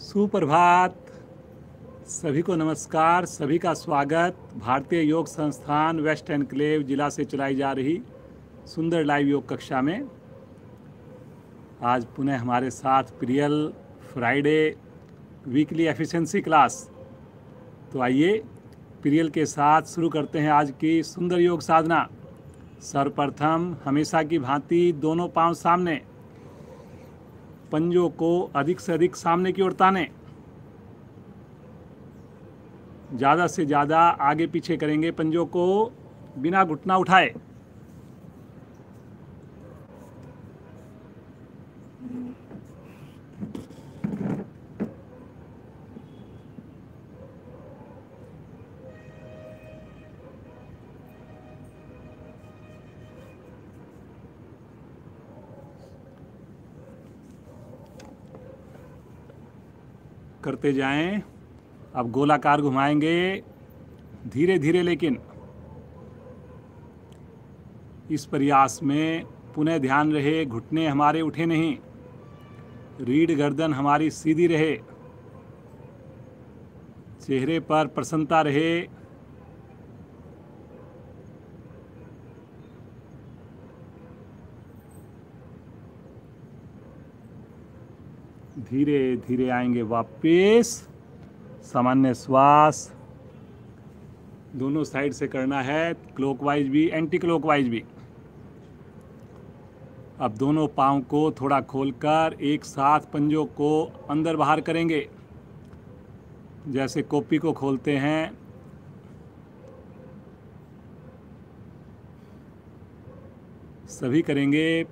सुप्रभात। सभी को नमस्कार, सभी का स्वागत। भारतीय योग संस्थान वेस्ट एनक्लेव जिला से चलाई जा रही सुंदर लाइव योग कक्षा में आज पुनः हमारे साथ Priyal Friday weekly efficiency class. तो आइए प्रियल के साथ शुरू करते हैं आज की सुंदर योग साधना। सर्वप्रथम हमेशा की भांति दोनों पांव सामने, पंजों को अधिक से अधिक सामने की ओर ताने, ज़्यादा से ज़्यादा आगे पीछे करेंगे पंजों को बिना घुटना उठाए। करते जाएं। अब गोलाकार घुमाएंगे धीरे धीरे, लेकिन इस प्रयास में पुनः ध्यान रहे घुटने हमारे उठे नहीं, रीढ़ गर्दन हमारी सीधी रहे, चेहरे पर प्रसन्नता रहे। धीरे धीरे आएंगे वापस, सामान्य श्वास। दोनों साइड से करना है, क्लॉकवाइज भी एंटी क्लॉकवाइज भी। अब दोनों पाँव को थोड़ा खोलकर एक साथ पंजों को अंदर बाहर करेंगे, जैसे कॉपी को खोलते हैं। सभी करेंगे।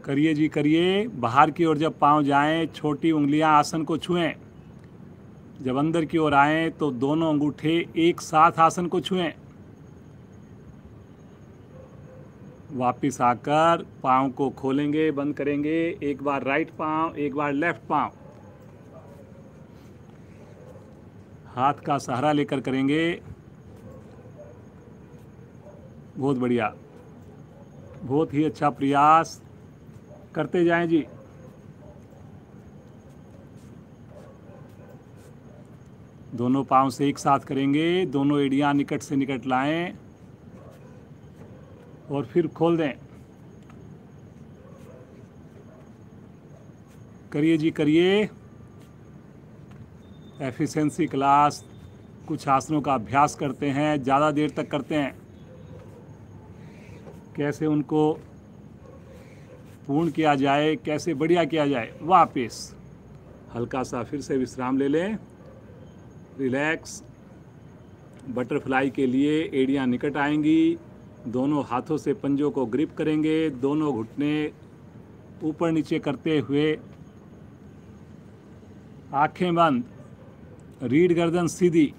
करिए जी करिए। बाहर की ओर जब पांव जाएं, छोटी उंगलियां आसन को छुएं। जब अंदर की ओर आएं तो दोनों अंगूठे एक साथ आसन को छुएं। वापिस आकर पांव को खोलेंगे, बंद करेंगे। एक बार राइट पांव, एक बार लेफ्ट पांव। हाथ का सहारा लेकर करेंगे। बहुत बढ़िया, बहुत ही अच्छा प्रयास। करते जाएं जी। दोनों पांव से एक साथ करेंगे, दोनों एड़ियां निकट से निकट लाएं और फिर खोल दें। करिए जी करिए। एफिशिएंसी क्लास, कुछ आसनों का अभ्यास करते हैं, ज़्यादा देर तक करते हैं, कैसे उनको पूर्ण किया जाए, कैसे बढ़िया किया जाए। वापस हल्का सा फिर से विश्राम ले लें, रिलैक्स। बटरफ्लाई के लिए एड़ियां निकट आएंगी, दोनों हाथों से पंजों को ग्रिप करेंगे, दोनों घुटने ऊपर नीचे करते हुए, आंखें बंद, रीढ़ गर्दन सीधी।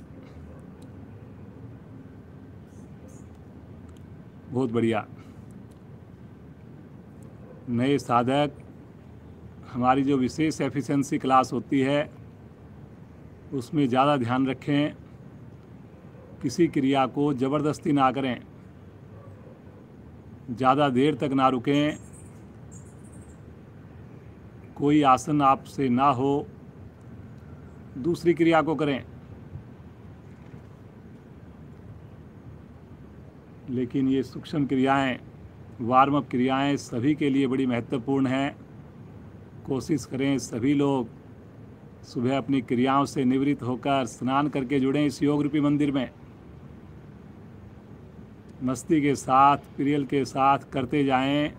बहुत बढ़िया। नए साधक, हमारी जो विशेष एफिशिएंसी क्लास होती है उसमें ज़्यादा ध्यान रखें, किसी क्रिया को ज़बरदस्ती ना करें, ज़्यादा देर तक ना रुकें। कोई आसन आपसे ना हो, दूसरी क्रिया को करें। लेकिन ये सूक्ष्म क्रियाएं, वार्म अप क्रियाएं सभी के लिए बड़ी महत्वपूर्ण हैं। कोशिश करें सभी लोग सुबह अपनी क्रियाओं से निवृत्त होकर स्नान करके जुड़ें इस योग रूपी मंदिर में। मस्ती के साथ, प्रियल के साथ करते जाएं।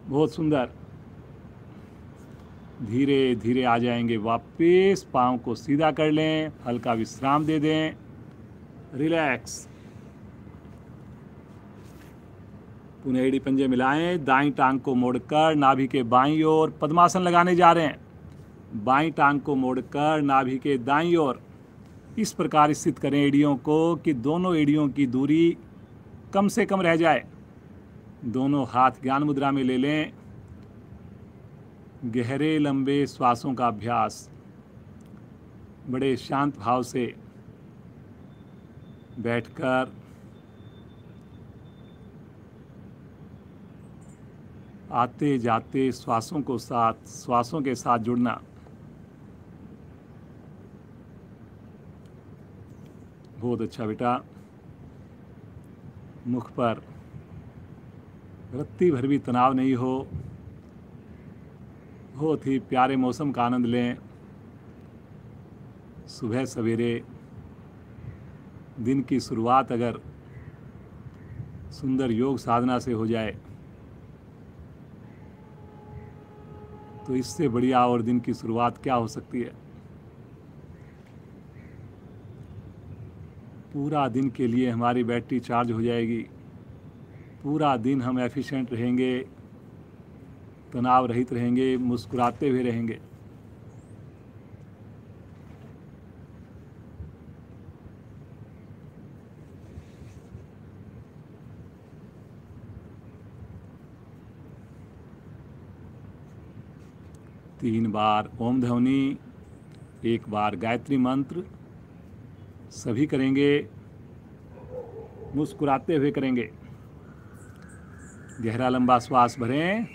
बहुत सुंदर। धीरे धीरे आ जाएंगे वापस, पाँव को सीधा कर लें, हल्का विश्राम दे दें, रिलैक्स। पुनः एड़ी पंजे मिलाएं, दाईं टांग को मोड़कर नाभि के बाईं ओर पद्मासन लगाने जा रहे हैं। बाईं टांग को मोड़कर नाभि के दाईं ओर इस प्रकार स्थित करें एड़ियों को कि दोनों एड़ियों की दूरी कम से कम रह जाए। दोनों हाथ ज्ञान मुद्रा में ले लें। गहरे लंबे श्वासों का अभ्यास, बड़े शांत भाव से बैठकर आते जाते श्वासों के साथ जुड़ना बहुत अच्छा बेटा। मुख पर रत्ती भर भी तनाव नहीं हो। बहुत ही प्यारे मौसम का आनंद लें। सुबह सवेरे दिन की शुरुआत अगर सुंदर योग साधना से हो जाए तो इससे बढ़िया और दिन की शुरुआत क्या हो सकती है। पूरा दिन के लिए हमारी बैटरी चार्ज हो जाएगी। पूरा दिन हम एफिशिएंट रहेंगे, तनाव रहित रहेंगे, मुस्कुराते हुए रहेंगे। तीन बार ओम ध्वनि, एक बार गायत्री मंत्र सभी करेंगे, मुस्कुराते हुए करेंगे। गहरा लंबा श्वास भरें।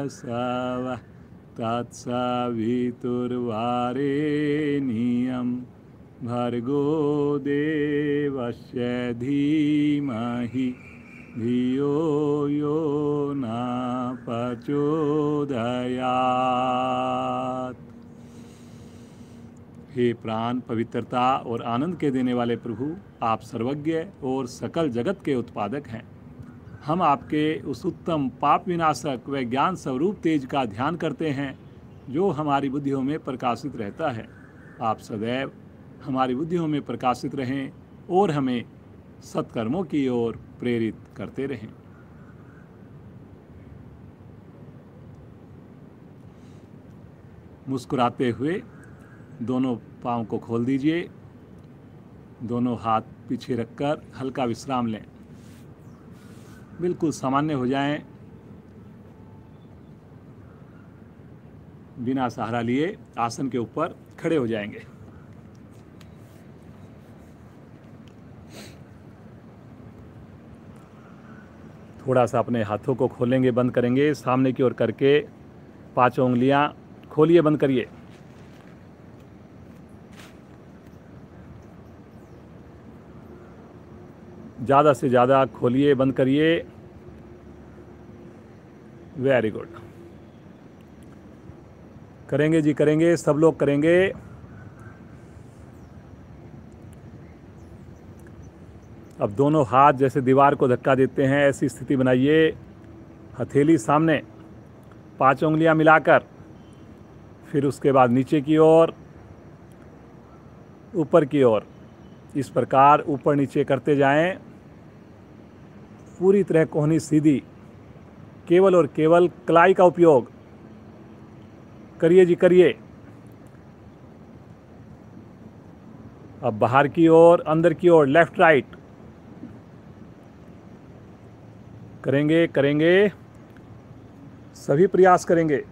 स्वः तत्सवितुर्वरेण्यं भर्गो देवस्य धीमहि धियो यो न प्रचोदयात्। हे प्राण, पवित्रता और आनंद के देने वाले प्रभु, आप सर्वज्ञ और सकल जगत के उत्पादक हैं। हम आपके उस उत्तम पाप विनाशक व ज्ञान स्वरूप तेज का ध्यान करते हैं जो हमारी बुद्धियों में प्रकाशित रहता है। आप सदैव हमारी बुद्धियों में प्रकाशित रहें और हमें सत्कर्मों की ओर प्रेरित करते रहें। मुस्कुराते हुए दोनों पाँव को खोल दीजिए। दोनों हाथ पीछे रखकर हल्का विश्राम लें। बिल्कुल सामान्य हो जाएं। बिना सहारा लिए आसन के ऊपर खड़े हो जाएंगे। थोड़ा सा अपने हाथों को खोलेंगे, बंद करेंगे, सामने की ओर करके 5 उंगलियां खोलिए, बंद करिए। ज़्यादा से ज़्यादा खोलिए, बंद करिए। Very good. करेंगे जी, करेंगे, सब लोग करेंगे। अब दोनों हाथ जैसे दीवार को धक्का देते हैं ऐसी स्थिति बनाइए। हथेली सामने, 5 उंगलियां मिलाकर, फिर उसके बाद नीचे की ओर, ऊपर की ओर, इस प्रकार ऊपर नीचे करते जाएं। पूरी तरह कोहनी सीधी, केवल और केवल कलाई का उपयोग करिए जी, करिए। अब बाहर की ओर, अंदर की ओर, लेफ्ट राइट करेंगे, करेंगे, सभी प्रयास करेंगे।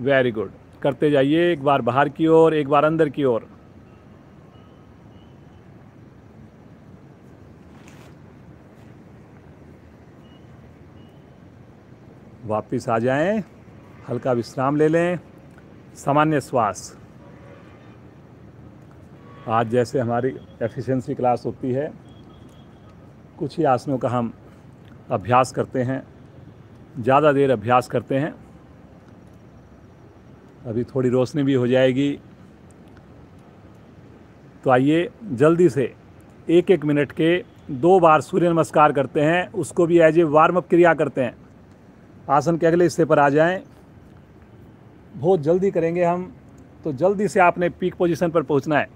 Very good. करते जाइए, एक बार बाहर की ओर, एक बार अंदर की ओर। वापिस आ जाएं, हल्का विश्राम ले लें, सामान्य श्वास। आज जैसे हमारी एफिशिएंसी क्लास होती है, कुछ ही आसनों का हम अभ्यास करते हैं, ज़्यादा देर अभ्यास करते हैं। अभी थोड़ी रोशनी भी हो जाएगी, तो आइए जल्दी से 1-1 मिनट के 2 बार सूर्य नमस्कार करते हैं, उसको भी एज ए वार्म अप क्रिया करते हैं। आसन के अगले हिस्से पर आ जाएं। बहुत जल्दी करेंगे हम, तो जल्दी से आपने पीक पोजीशन पर पहुंचना है।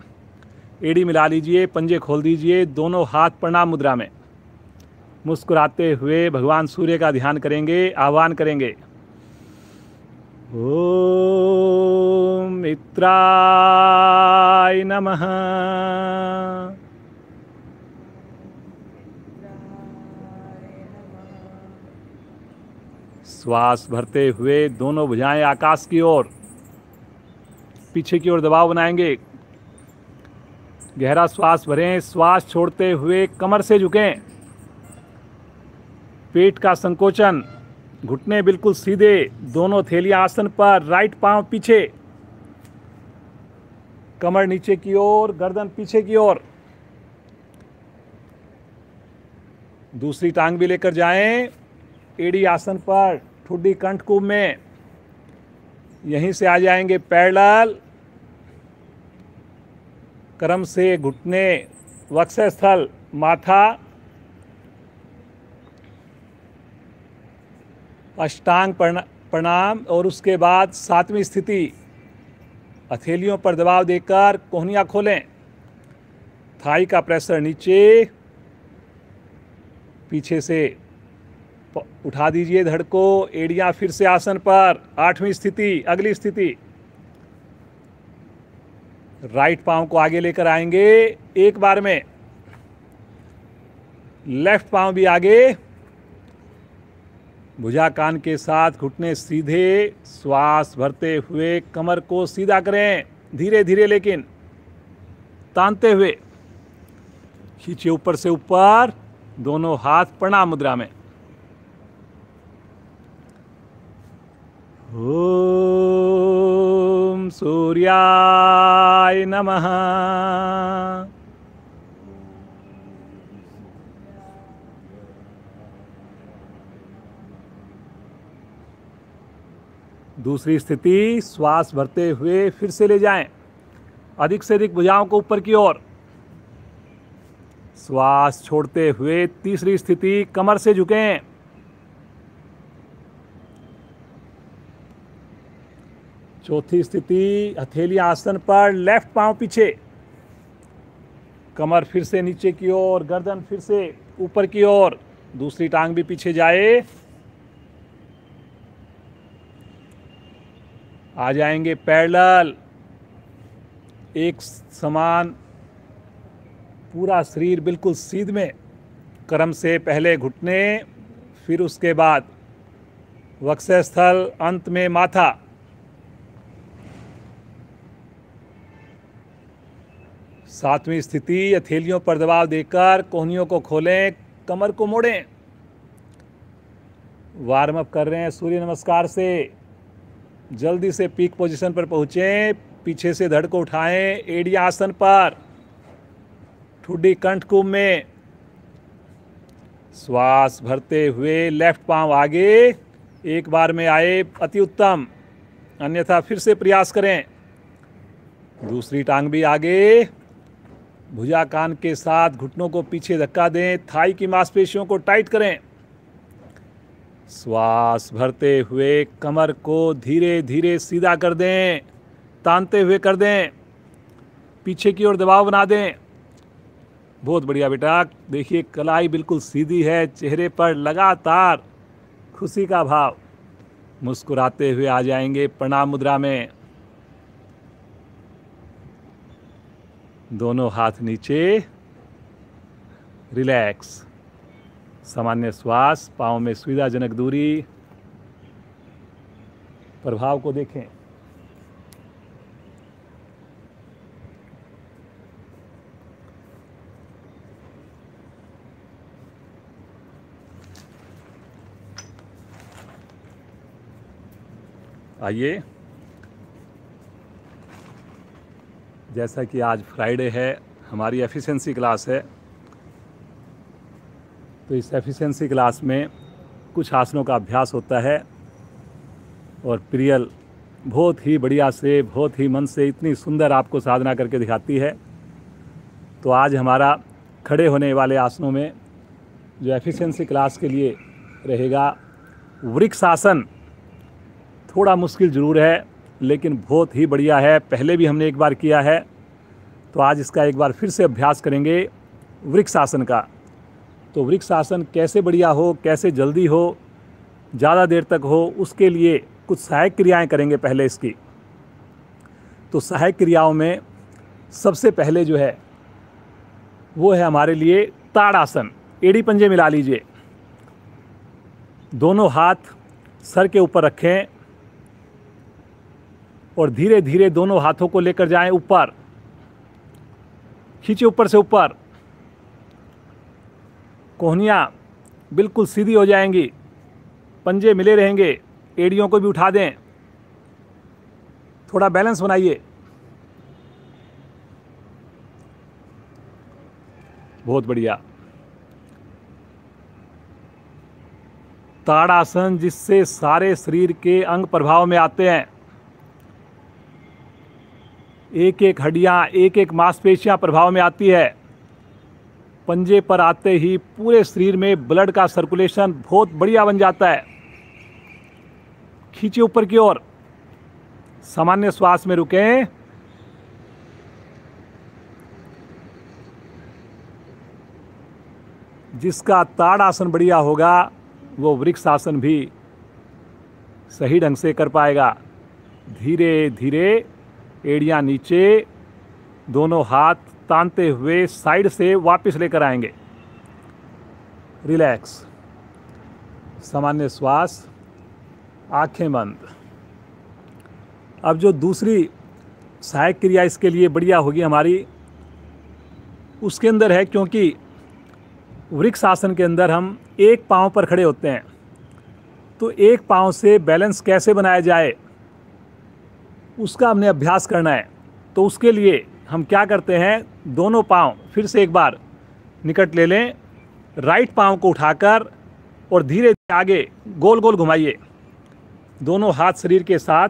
एड़ी मिला लीजिए, पंजे खोल दीजिए, दोनों हाथ प्रणाम मुद्रा में। मुस्कुराते हुए भगवान सूर्य का ध्यान करेंगे, आह्वान करेंगे। ओम मित्राय नमः। श्वास भरते हुए दोनों भुजाएं आकाश की ओर, पीछे की ओर दबाव बनाएंगे। गहरा श्वास भरें, श्वास छोड़ते हुए कमर से झुकें। पेट का संकोचन, घुटने बिल्कुल सीधे, दोनों थैलियां आसन पर, राइट पांव पीछे, कमर नीचे की ओर, गर्दन पीछे की ओर। दूसरी टांग भी लेकर जाएं, एड़ी आसन पर, ठुड्डी कंठ कुंभ में। यहीं से आ जाएंगे पैरेलल, क्रम से घुटने, वक्षस्थल, माथा, अष्टांग प्रणाम। और उसके बाद 7वीं स्थिति, हथेलियों पर दबाव देकर कोहनियाँ खोलें। थाई का प्रेशर नीचे, पीछे से उठा दीजिए धड़ को। एड़ियाँ फिर से आसन पर। 8वीं स्थिति, अगली स्थिति, राइट पांव को आगे लेकर आएंगे एक बार में, लेफ्ट पांव भी आगे, भुजा कान के साथ, घुटने सीधे। श्वास भरते हुए कमर को सीधा करें, धीरे धीरे लेकिन तानते हुए। खींचिए ऊपर से ऊपर, दोनों हाथ प्रणाम मुद्रा में। ओम सूर्याय नमः। दूसरी स्थिति, श्वास भरते हुए फिर से ले जाएं, अधिक से अधिक भुजाओं को ऊपर की ओर। श्वास छोड़ते हुए तीसरी स्थिति, कमर से झुकें। चौथी स्थिति, हथेलियां आसन पर, लेफ्ट पांव पीछे, कमर फिर से नीचे की ओर, गर्दन फिर से ऊपर की ओर। दूसरी टांग भी पीछे जाए। आ जाएंगे पैरेलल, एक समान, पूरा शरीर बिल्कुल सीध में। क्रम से पहले घुटने, फिर उसके बाद वक्षस्थल, अंत में माथा। सातवीं स्थिति, हथेलियों पर दबाव देकर कोहनियों को खोलें, कमर को मोड़ें। वार्म अप कर रहे हैं सूर्य नमस्कार से। जल्दी से पीक पोजीशन पर पहुँचें। पीछे से धड़ को उठाएं, एड़ियाँ आसन पर, ठुड्डी कंठ कुंभ में। श्वास भरते हुए लेफ्ट पांव आगे, एक बार में आए अति उत्तम, अन्यथा फिर से प्रयास करें। दूसरी टांग भी आगे, भुजा कान के साथ, घुटनों को पीछे धक्का दें, थाई की मांसपेशियों को टाइट करें। श्वास भरते हुए कमर को धीरे धीरे सीधा कर दें, तानते हुए कर दें, पीछे की ओर दबाव बना दें। बहुत बढ़िया बेटा। देखिए कलाई बिल्कुल सीधी है, चेहरे पर लगातार खुशी का भाव। मुस्कुराते हुए आ जाएंगे प्रणाम मुद्रा में। दोनों हाथ नीचे, रिलैक्स, सामान्य श्वास, पाँव में सुविधाजनक दूरी। प्रभाव को देखें। आइए, जैसा कि आज फ्राइडे है, हमारी एफिशिएंसी क्लास है, तो इस एफिशिएंसी क्लास में कुछ आसनों का अभ्यास होता है और प्रियल बहुत ही बढ़िया से, बहुत ही मन से इतनी सुंदर आपको साधना करके दिखाती है। तो आज हमारा खड़े होने वाले आसनों में जो एफिशिएंसी क्लास के लिए रहेगा वृक्षासन। थोड़ा मुश्किल ज़रूर है लेकिन बहुत ही बढ़िया है, पहले भी हमने एक बार किया है, तो आज इसका एक बार फिर से अभ्यास करेंगे वृक्षासन का। तो वृक्षासन कैसे बढ़िया हो, कैसे जल्दी हो, ज़्यादा देर तक हो, उसके लिए कुछ सहायक क्रियाएं करेंगे पहले इसकी। तो सहायक क्रियाओं में सबसे पहले जो है वो है हमारे लिए ताड़ासन। एड़ी पंजे मिला लीजिए, दोनों हाथ सर के ऊपर रखें और धीरे धीरे दोनों हाथों को लेकर जाएं ऊपर, खींचे ऊपर से ऊपर। कोहनियाँ बिल्कुल सीधी हो जाएंगी, पंजे मिले रहेंगे, एड़ियों को भी उठा दें, थोड़ा बैलेंस बनाइए। बहुत बढ़िया। ताड़ासन, जिससे सारे शरीर के अंग प्रभाव में आते हैं, एक एक हड्डियां, एक एक मांसपेशियां प्रभाव में आती है। पंजे पर आते ही पूरे शरीर में ब्लड का सर्कुलेशन बहुत बढ़िया बन जाता है। खींचे ऊपर की ओर, सामान्य श्वास में रुकें। जिसका ताड़ासन बढ़िया होगा वो वृक्षासन भी सही ढंग से कर पाएगा। धीरे धीरे एड़ियां नीचे, दोनों हाथ तानते हुए साइड से वापस लेकर आएंगे। रिलैक्स, सामान्य श्वास, आंखें बंद। अब जो दूसरी सहायक क्रिया इसके लिए बढ़िया होगी हमारी, उसके अंदर है, क्योंकि वृक्षासन के अंदर हम एक पांव पर खड़े होते हैं, तो एक पांव से बैलेंस कैसे बनाया जाए उसका हमने अभ्यास करना है। तो उसके लिए हम क्या करते हैं, दोनों पांव फिर से एक बार निकट ले लें, राइट पांव को उठाकर और धीरे आगे गोल गोल घुमाइए, दोनों हाथ शरीर के साथ।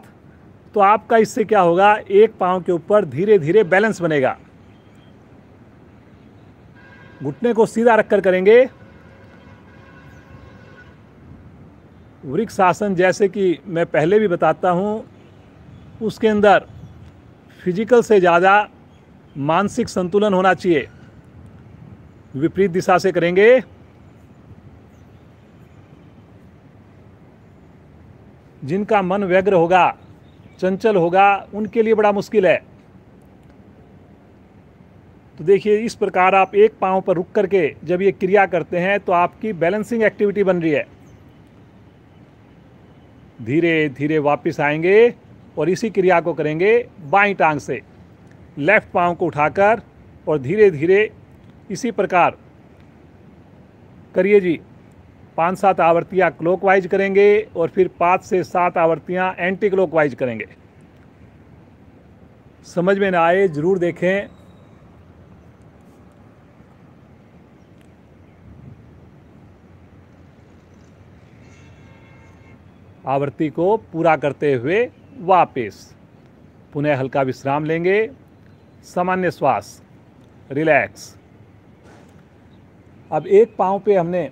तो आपका इससे क्या होगा, एक पांव के ऊपर धीरे धीरे बैलेंस बनेगा। घुटने को सीधा रखकर करेंगे। वृक्षासन जैसे कि मैं पहले भी बताता हूँ, उसके अंदर फिजिकल से ज़्यादा मानसिक संतुलन होना चाहिए। विपरीत दिशा से करेंगे। जिनका मन व्यग्र होगा, चंचल होगा, उनके लिए बड़ा मुश्किल है। तो देखिए, इस प्रकार आप एक पांव पर रुक करके जब ये क्रिया करते हैं तो आपकी बैलेंसिंग एक्टिविटी बन रही है। धीरे धीरे वापस आएंगे और इसी क्रिया को करेंगे बाईं टांग से। लेफ्ट पांव को उठाकर और धीरे धीरे इसी प्रकार करिए जी। 5-7 आवृत्तियाँ क्लॉकवाइज करेंगे और फिर 5 से 7 आवृत्तियाँ एंटी क्लॉकवाइज करेंगे। समझ में ना आए ज़रूर देखें। आवृत्ति को पूरा करते हुए वापस पुनः हल्का विश्राम लेंगे। सामान्य श्वास, रिलैक्स। अब एक पांव पे हमने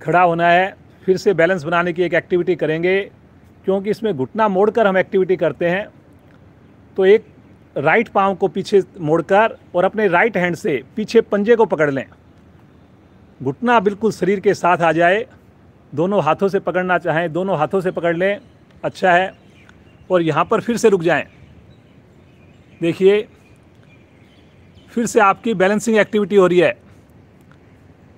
खड़ा होना है, फिर से बैलेंस बनाने की एक एक्टिविटी करेंगे। क्योंकि इसमें घुटना मोड़कर हम एक्टिविटी करते हैं, तो एक राइट पांव को पीछे मोड़कर और अपने राइट हैंड से पीछे पंजे को पकड़ लें। घुटना बिल्कुल शरीर के साथ आ जाए। दोनों हाथों से पकड़ना चाहें, दोनों हाथों से पकड़ लें, अच्छा है। और यहाँ पर फिर से रुक जाएं। देखिए, फिर से आपकी बैलेंसिंग एक्टिविटी हो रही है।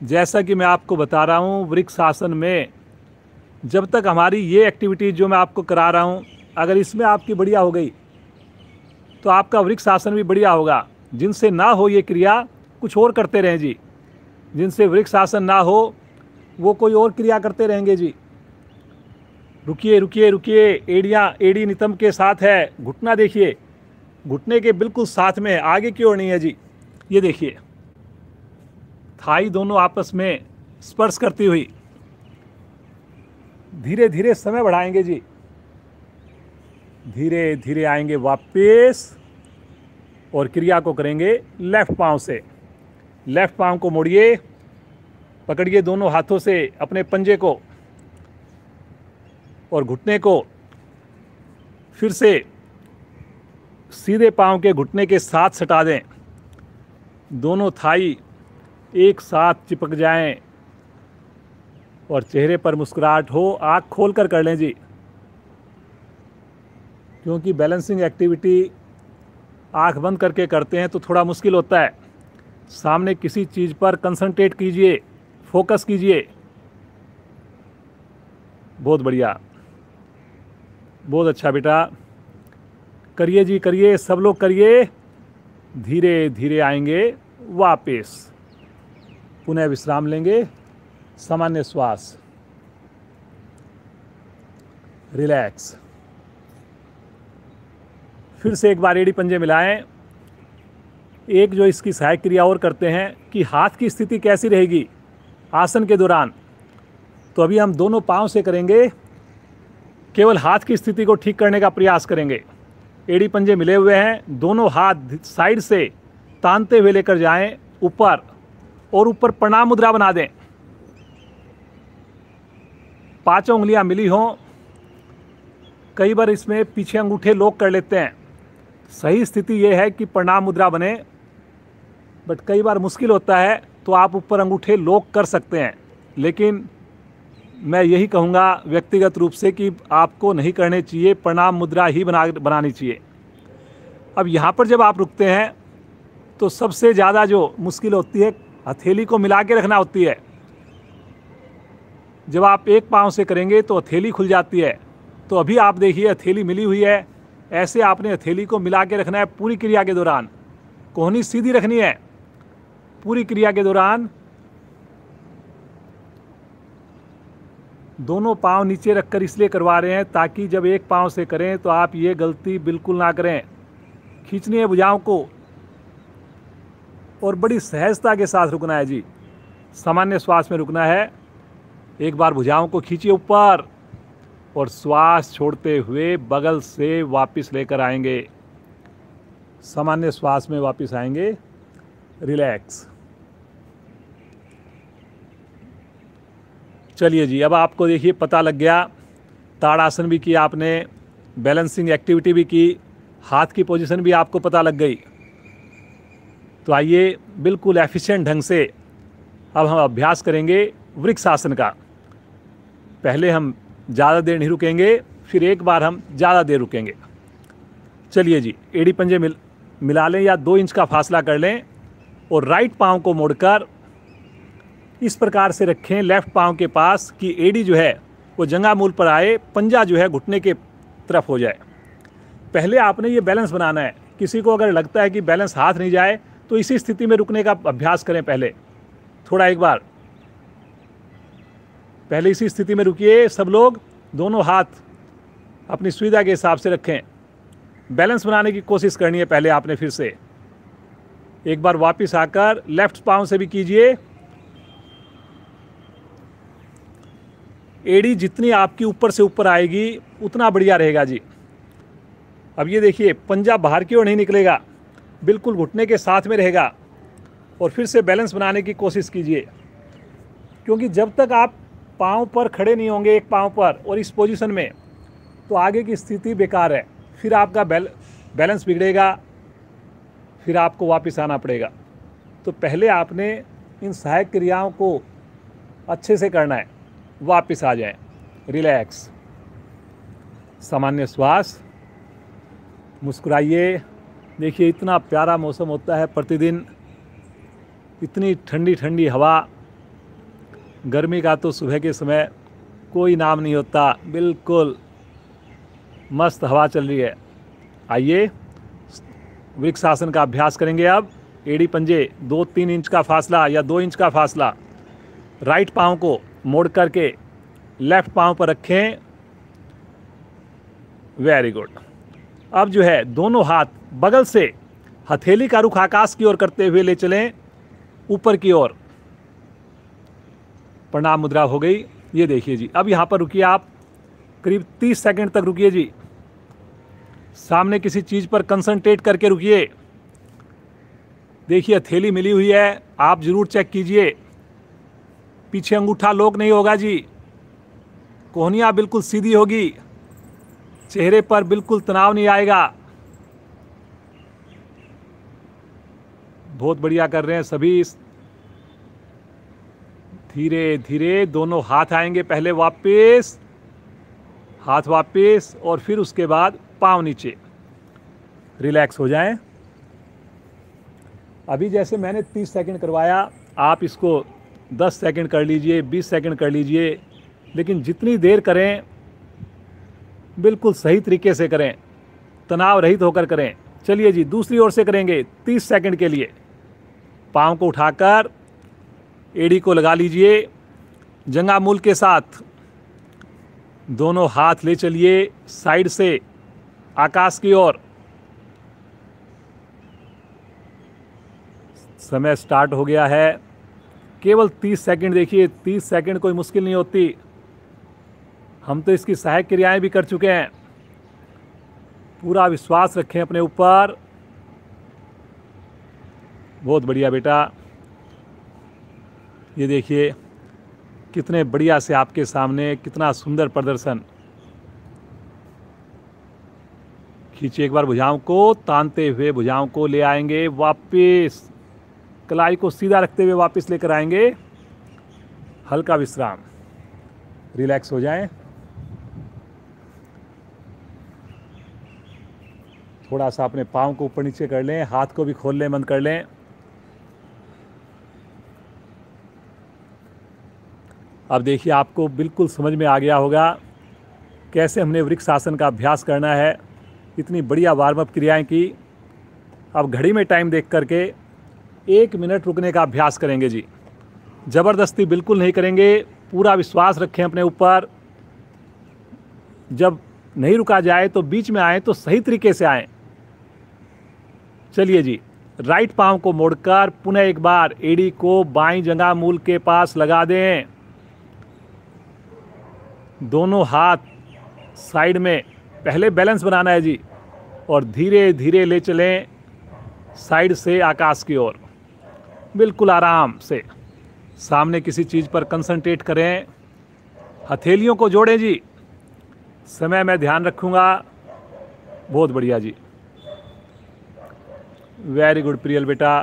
जैसा कि मैं आपको बता रहा हूँ, वृक्षासन में जब तक हमारी ये एक्टिविटी जो मैं आपको करा रहा हूँ, अगर इसमें आपकी बढ़िया हो गई तो आपका वृक्षासन भी बढ़िया होगा। जिनसे ना हो ये क्रिया, कुछ और करते रहें जी। जिनसे वृक्षासन ना हो वो कोई और क्रिया करते रहेंगे जी। रुकिए रुकिए रुकिए, एड़ी नितंब के साथ है। घुटना देखिए, घुटने के बिल्कुल साथ में, आगे की ओर नहीं है जी। ये देखिए, थाई दोनों आपस में स्पर्श करती हुई। धीरे धीरे समय बढ़ाएंगे जी। धीरे धीरे आएंगे वापस और क्रिया को करेंगे लेफ्ट पांव से। लेफ्ट पाँव को मोड़िए, पकड़िए दोनों हाथों से अपने पंजे को और घुटने को, फिर से सीधे पाँव के घुटने के साथ सटा दें, दोनों थाई एक साथ चिपक जाएं और चेहरे पर मुस्कुराहट हो। आँख खोलकर कर लें जी, क्योंकि बैलेंसिंग एक्टिविटी आँख बंद करके करते हैं तो थोड़ा मुश्किल होता है। सामने किसी चीज़ पर कंसंट्रेट कीजिए, फोकस कीजिए। बहुत बढ़िया, बहुत अच्छा बेटा, करिए जी करिए, सब लोग करिए। धीरे धीरे आएंगे वापस, पुनः विश्राम लेंगे, सामान्य श्वास, रिलैक्स। फिर से एक बार एड़ी पंजे मिलाएं। एक जो इसकी सहायक क्रिया और करते हैं कि हाथ की स्थिति कैसी रहेगी आसन के दौरान। तो अभी हम दोनों पांव से करेंगे, केवल हाथ की स्थिति को ठीक करने का प्रयास करेंगे। एड़ी पंजे मिले हुए हैं, दोनों हाथ साइड से तानते हुए लेकर जाएं ऊपर, और ऊपर प्रणाम मुद्रा बना दें। पांचों उंगलियां मिली हों। कई बार इसमें पीछे अंगूठे लॉक कर लेते हैं। सही स्थिति यह है कि प्रणाम मुद्रा बने, बट कई बार मुश्किल होता है तो आप ऊपर अंगूठे लॉक कर सकते हैं। लेकिन मैं यही कहूँगा व्यक्तिगत रूप से कि आपको नहीं करने चाहिए, प्रणाम मुद्रा ही बनानी चाहिए। अब यहाँ पर जब आप रुकते हैं तो सबसे ज़्यादा जो मुश्किल होती है हथेली को मिला के रखना होती है। जब आप एक पाँव से करेंगे तो हथेली खुल जाती है। तो अभी आप देखिए हथेली मिली हुई है, ऐसे आपने हथेली को मिला के रखना है पूरी क्रिया के दौरान। कोहनी सीधी रखनी है पूरी क्रिया के दौरान। दोनों पाँव नीचे रखकर इसलिए करवा रहे हैं ताकि जब एक पाँव से करें तो आप ये गलती बिल्कुल ना करें। खींचनी है भुजाओं को और बड़ी सहजता के साथ रुकना है जी, सामान्य श्वास में रुकना है। एक बार भुजाओं को खींचिए ऊपर और श्वास छोड़ते हुए बगल से वापस लेकर आएंगे, सामान्य श्वास में वापस आएंगे। रिलैक्स। चलिए जी, अब आपको देखिए पता लग गया, ताड़ासन भी किया आपने, बैलेंसिंग एक्टिविटी भी की, हाथ की पोजीशन भी आपको पता लग गई। तो आइए बिल्कुल एफिशिएंट ढंग से अब हम अभ्यास करेंगे वृक्षासन का। पहले हम ज़्यादा देर नहीं रुकेंगे, फिर एक बार हम ज़्यादा देर रुकेंगे। चलिए जी, एड़ी पंजे मिला लें या 2 इंच का फासला कर लें और राइट पाँव को मोड़कर इस प्रकार से रखें लेफ्ट पाँव के पास कि एड़ी जो है वो जंघा मूल पर आए, पंजा जो है घुटने के तरफ हो जाए। पहले आपने ये बैलेंस बनाना है। किसी को अगर लगता है कि बैलेंस हाथ नहीं जाए तो इसी स्थिति में रुकने का अभ्यास करें। पहले थोड़ा एक बार पहले इसी स्थिति में रुकिए सब लोग। दोनों हाथ अपनी सुविधा के हिसाब से रखें। बैलेंस बनाने की कोशिश करनी है पहले आपने। फिर से एक बार वापस आकर लेफ्ट पाँव से भी कीजिए। एड़ी जितनी आपकी ऊपर से ऊपर आएगी उतना बढ़िया रहेगा जी। अब ये देखिए पंजा बाहर की ओर नहीं निकलेगा, बिल्कुल घुटने के साथ में रहेगा। और फिर से बैलेंस बनाने की कोशिश कीजिए, क्योंकि जब तक आप पाँव पर खड़े नहीं होंगे एक पाँव पर और इस पोजीशन में, तो आगे की स्थिति बेकार है। फिर आपका बैलेंस बिगड़ेगा, फिर आपको वापस आना पड़ेगा। तो पहले आपने इन सहायक क्रियाओं को अच्छे से करना है। वापस आ जाएं, रिलैक्स, सामान्य श्वास, मुस्कुराइए। देखिए इतना प्यारा मौसम होता है प्रतिदिन, इतनी ठंडी ठंडी हवा। गर्मी का तो सुबह के समय कोई नाम नहीं होता, बिल्कुल मस्त हवा चल रही है। आइए वृक्षासन का अभ्यास करेंगे। अब एड़ी पंजे 2-3 इंच का फासला या 2 इंच का फासला, राइट पाँव को मोड़ करके लेफ्ट पाँव पर रखें। Very good. अब जो है दोनों हाथ बगल से हथेली का रुख आकाश की ओर करते हुए ले चलें ऊपर की ओर। प्रणाम मुद्रा हो गई। ये देखिए जी, अब यहाँ पर रुकिए आप, करीब 30 सेकंड तक रुकिए जी। सामने किसी चीज़ पर कंसंट्रेट करके रुकिए। देखिए हथेली मिली हुई है, आप जरूर चेक कीजिए। पीछे अंगूठा लॉक नहीं होगा जी। कोहनियाँ बिल्कुल सीधी होगी। चेहरे पर बिल्कुल तनाव नहीं आएगा। बहुत बढ़िया कर रहे हैं सभी। धीरे धीरे दोनों हाथ आएंगे, पहले वापस, हाथ वापस, और फिर उसके बाद पाँव नीचे। रिलैक्स हो जाएं। अभी जैसे मैंने 30 सेकंड करवाया, आप इसको 10 सेकंड कर लीजिए, 20 सेकंड कर लीजिए, लेकिन जितनी देर करें बिल्कुल सही तरीके से करें, तनाव रहित होकर करें। चलिए जी, दूसरी ओर से करेंगे 30 सेकंड के लिए। पाँव को उठाकर एड़ी को लगा लीजिए, जंघा मूल के साथ दोनों हाथ ले चलिए साइड से आकाश की ओर। समय स्टार्ट हो गया है। केवल 30 सेकंड। देखिए 30 सेकंड कोई मुश्किल नहीं होती। हम तो इसकी सहायक क्रियाएं भी कर चुके हैं। पूरा विश्वास रखें अपने ऊपर। बहुत बढ़िया बेटा। ये देखिए कितने बढ़िया से आपके सामने, कितना सुंदर प्रदर्शन। खींचिए एक बार भुजाओं को, तानते हुए भुजाओं को ले आएंगे वापस, कलाई को सीधा रखते हुए वापस लेकर आएंगे। हल्का विश्राम, रिलैक्स हो जाएं। थोड़ा सा अपने पाँव को ऊपर नीचे कर लें, हाथ को भी खोल लें, बंद कर लें। अब देखिए आपको बिल्कुल समझ में आ गया होगा कैसे हमने वृक्ष आसन का अभ्यास करना है। इतनी बढ़िया वार्म अप क्रियाएं की। अब घड़ी में टाइम देख करके 1 मिनट रुकने का अभ्यास करेंगे जी। ज़बरदस्ती बिल्कुल नहीं करेंगे। पूरा विश्वास रखें अपने ऊपर। जब नहीं रुका जाए तो बीच में आए तो सही तरीके से आएँ। चलिए जी, राइट पाँव को मोड़कर पुनः एक बार एड़ी को बाईं जंघा मूल के पास लगा दें। दोनों हाथ साइड में, पहले बैलेंस बनाना है जी, और धीरे धीरे ले चलें साइड से आकाश की ओर। बिल्कुल आराम से सामने किसी चीज़ पर कंसंट्रेट करें। हथेलियों को जोड़ें जी। समय मैं ध्यान रखूँगा। बहुत बढ़िया जी, वेरी गुड प्रियल बेटा।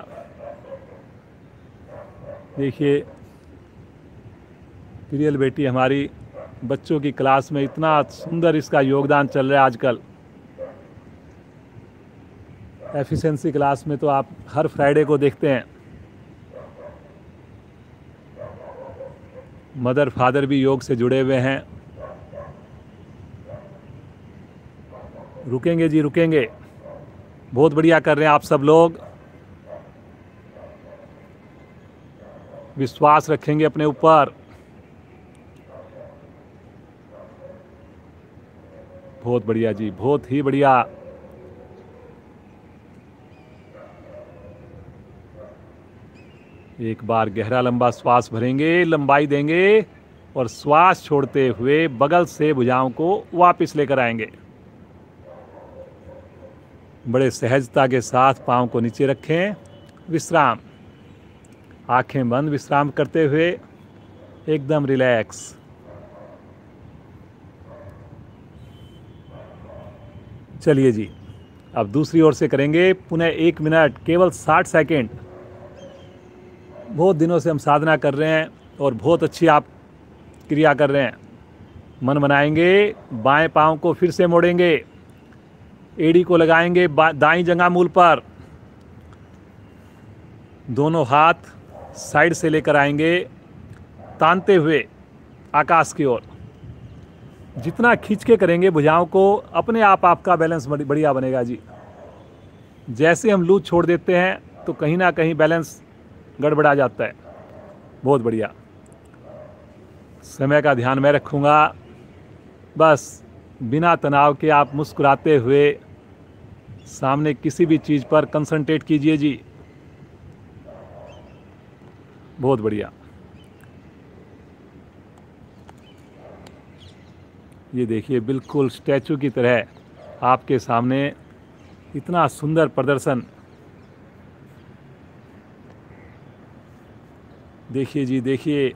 देखिए प्रियल बेटी हमारी बच्चों की क्लास में इतना सुंदर इसका योगदान चल रहा है आजकल। एफिशिएंसी क्लास में तो आप हर फ्राइडे को देखते हैं। मदर फादर भी योग से जुड़े हुए हैं। रुकेंगे जी, रुकेंगे। बहुत बढ़िया कर रहे हैं आप सब लोग। विश्वास रखेंगे अपने ऊपर। बहुत बढ़िया जी, बहुत ही बढ़िया। एक बार गहरा लंबा श्वास भरेंगे, लंबाई देंगे, और श्वास छोड़ते हुए बगल से भुजाओं को वापस लेकर आएंगे। बड़े सहजता के साथ पाँव को नीचे रखें। विश्राम, आंखें बंद, विश्राम करते हुए एकदम रिलैक्स। चलिए जी, अब दूसरी ओर से करेंगे पुनः 1 मिनट, केवल 60 सेकेंड। बहुत दिनों से हम साधना कर रहे हैं और बहुत अच्छी आप क्रिया कर रहे हैं। मन बनाएंगे, बाएं पाँव को फिर से मोड़ेंगे, एड़ी को लगाएंगे दाईं जंघा मूल पर, दोनों हाथ साइड से लेकर आएंगे तानते हुए आकाश की ओर। जितना खींच के करेंगे भुजाओं को, अपने आप आपका बैलेंस बढ़िया बनेगा जी। जैसे हम लूज छोड़ देते हैं तो कहीं ना कहीं बैलेंस गड़बड़ा जाता है। बहुत बढ़िया। समय का ध्यान मैं रखूँगा। बस बिना तनाव के आप मुस्कुराते हुए सामने किसी भी चीज़ पर कंसंट्रेट कीजिए जी। बहुत बढ़िया। ये देखिए बिल्कुल स्टैचू की तरह आपके सामने इतना सुंदर प्रदर्शन। देखिए जी, देखिए,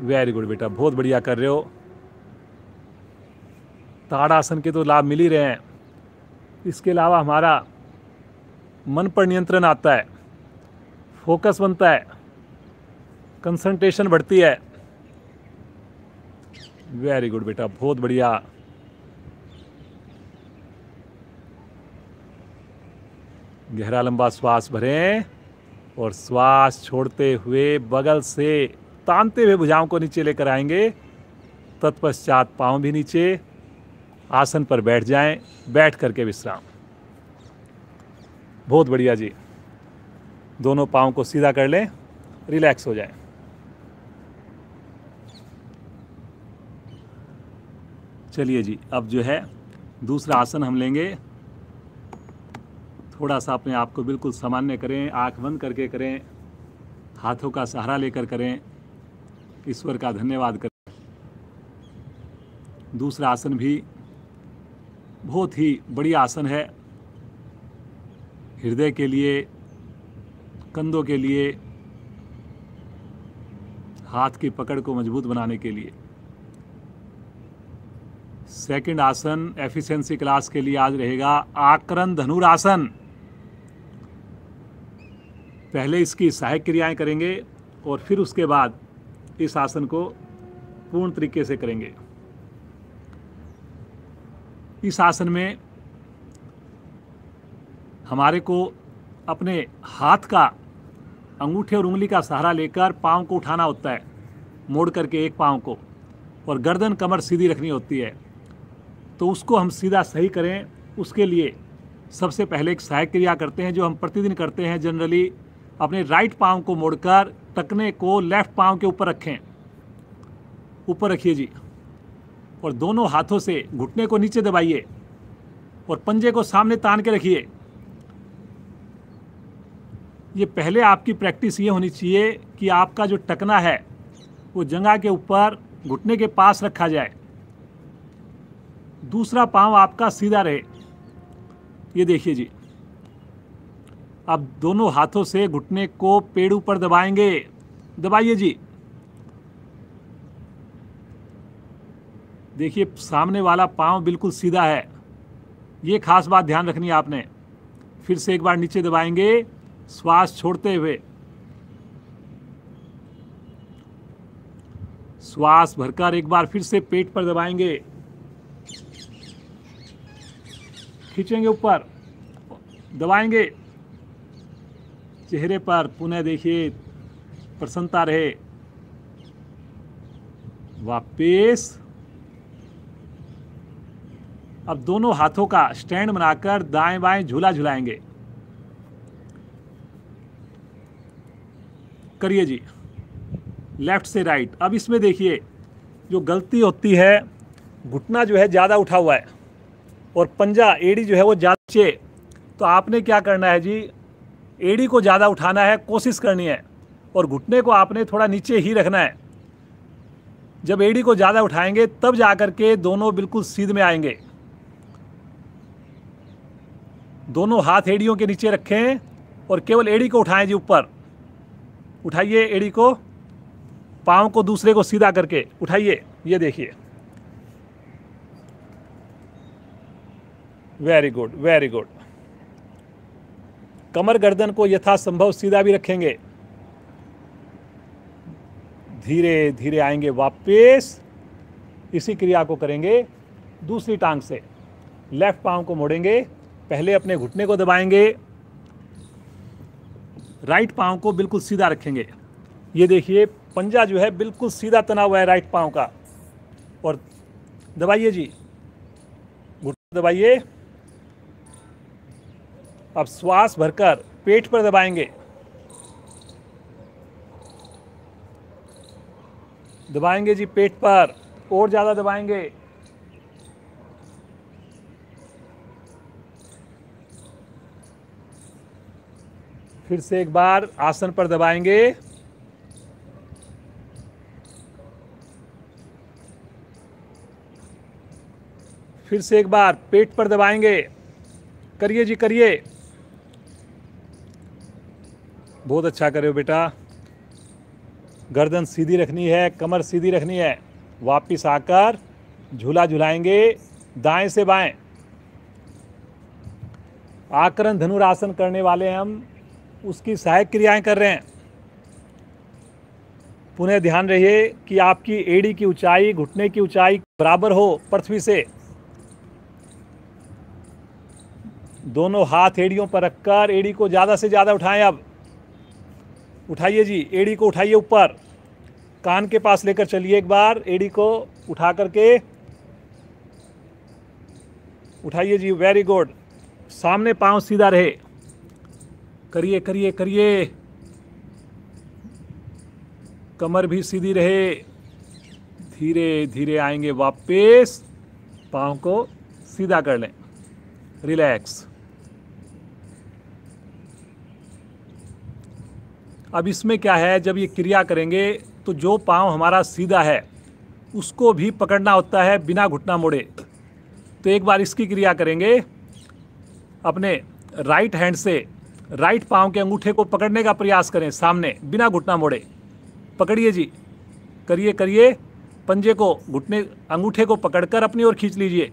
वेरी गुड बेटा, बहुत बढ़िया कर रहे हो। ताड़ासन के तो लाभ मिल ही रहे हैं, इसके अलावा हमारा मन पर नियंत्रण आता है, फोकस बनता है, कंसंट्रेशन बढ़ती है। वेरी गुड बेटा, बहुत बढ़िया। गहरा लंबा श्वास भरें और श्वास छोड़ते हुए बगल से तानते हुए भुजाओं को नीचे लेकर आएंगे। तत्पश्चात पांव भी नीचे, आसन पर बैठ जाएं, बैठ करके विश्राम। बहुत बढ़िया जी। दोनों पांव को सीधा कर लें, रिलैक्स हो जाएं। चलिए जी, अब जो है दूसरा आसन हम लेंगे। थोड़ा सा अपने आप को बिल्कुल सामान्य करें, आंख बंद करके करें, हाथों का सहारा लेकर करें, ईश्वर का धन्यवाद करें। दूसरा आसन भी बहुत ही बढ़िया आसन है, हृदय के लिए, कंधों के लिए, हाथ की पकड़ को मजबूत बनाने के लिए। सेकंड आसन एफिशिएंसी क्लास के लिए आज रहेगा आकरण धनुरासन। पहले इसकी सहायक क्रियाएं करेंगे और फिर उसके बाद इस आसन को पूर्ण तरीके से करेंगे। इस आसन में हमारे को अपने हाथ का अंगूठे और उंगली का सहारा लेकर पाँव को उठाना होता है, मोड़ करके एक पाँव को, और गर्दन कमर सीधी रखनी होती है। तो उसको हम सीधा सही करें, उसके लिए सबसे पहले एक सहायक क्रिया करते हैं जो हम प्रतिदिन करते हैं जनरली। अपने राइट पाँव को मोड़कर टखने को लेफ्ट पाँव के ऊपर रखें, ऊपर रखिए जी, और दोनों हाथों से घुटने को नीचे दबाइए और पंजे को सामने तान के रखिए। ये पहले आपकी प्रैक्टिस ये होनी चाहिए कि आपका जो टखना है वो जंघा के ऊपर घुटने के पास रखा जाए, दूसरा पाँव आपका सीधा रहे। ये देखिए जी, अब दोनों हाथों से घुटने को पेड़ ऊपर दबाएंगे, दबाइए जी। देखिए सामने वाला पाँव बिल्कुल सीधा है, ये खास बात ध्यान रखनी है आपने। फिर से एक बार नीचे दबाएंगे, श्वास छोड़ते हुए, श्वास भरकर एक बार फिर से पेट पर दबाएंगे, खींचेंगे ऊपर, दबाएंगे, चेहरे पर पुनः देखिए प्रसन्नता रहे। वापस अब दोनों हाथों का स्टैंड बनाकर दाएं बाएं झूला झुलाएंगे। करिए जी, लेफ्ट से राइट। अब इसमें देखिए जो गलती होती है, घुटना जो है ज़्यादा उठा हुआ है और पंजा एड़ी जो है वो ज़्यादा नीचे। तो आपने क्या करना है जी, एड़ी को ज़्यादा उठाना है, कोशिश करनी है, और घुटने को आपने थोड़ा नीचे ही रखना है। जब एड़ी को ज़्यादा उठाएंगे तब जाकर के दोनों बिल्कुल सीध में आएंगे। दोनों हाथ एड़ियों के नीचे रखें और केवल एड़ी को उठाएं जी ऊपर। उठाइए एड़ी को, पाँव को दूसरे को सीधा करके उठाइए। ये देखिए, वेरी गुड, वेरी गुड। कमर गर्दन को यथासंभव सीधा भी रखेंगे। धीरे धीरे आएंगे वापस। इसी क्रिया को करेंगे दूसरी टांग से। लेफ्ट पाँव को मोड़ेंगे, पहले अपने घुटने को दबाएंगे, राइट पाँव को बिल्कुल सीधा रखेंगे। ये देखिए पंजा जो है बिल्कुल सीधा तना हुआ है राइट पाँव का, और दबाइए जी, घुटने दबाइए। अब श्वास भरकर पेट पर दबाएंगे, दबाएंगे जी पेट पर, और ज़्यादा दबाएंगे। फिर से एक बार आसन पर दबाएंगे, फिर से एक बार पेट पर दबाएंगे। करिए जी, करिए। बहुत अच्छा करे हो बेटा। गर्दन सीधी रखनी है, कमर सीधी रखनी है। वापिस आकर झूला झुलाएंगे दाएं से बाएं। आकरण धनुरासन करने वाले हम उसकी सहायक क्रियाएं कर रहे हैं। पुनः ध्यान रहिए कि आपकी एड़ी की ऊंचाई, घुटने की ऊंचाई बराबर हो पृथ्वी से। दोनों हाथ एड़ियों पर रखकर एड़ी को ज़्यादा से ज़्यादा उठाएं। अब उठाइए जी, एड़ी को उठाइए ऊपर, कान के पास लेकर चलिए। एक बार एड़ी को उठा करके उठाइए जी, वेरी गुड। सामने पांव सीधा रहे, करिए करिए करिए। कमर भी सीधी रहे। धीरे धीरे आएंगे वापस, पांव को सीधा कर लें, रिलैक्स। अब इसमें क्या है, जब ये क्रिया करेंगे तो जो पांव हमारा सीधा है उसको भी पकड़ना होता है बिना घुटना मोड़े। तो एक बार इसकी क्रिया करेंगे। अपने राइट हैंड से राइट पांव के अंगूठे को पकड़ने का प्रयास करें सामने, बिना घुटना मोड़े। पकड़िए जी, करिए करिए। पंजे को, घुटने, अंगूठे को पकड़कर अपनी ओर खींच लीजिए,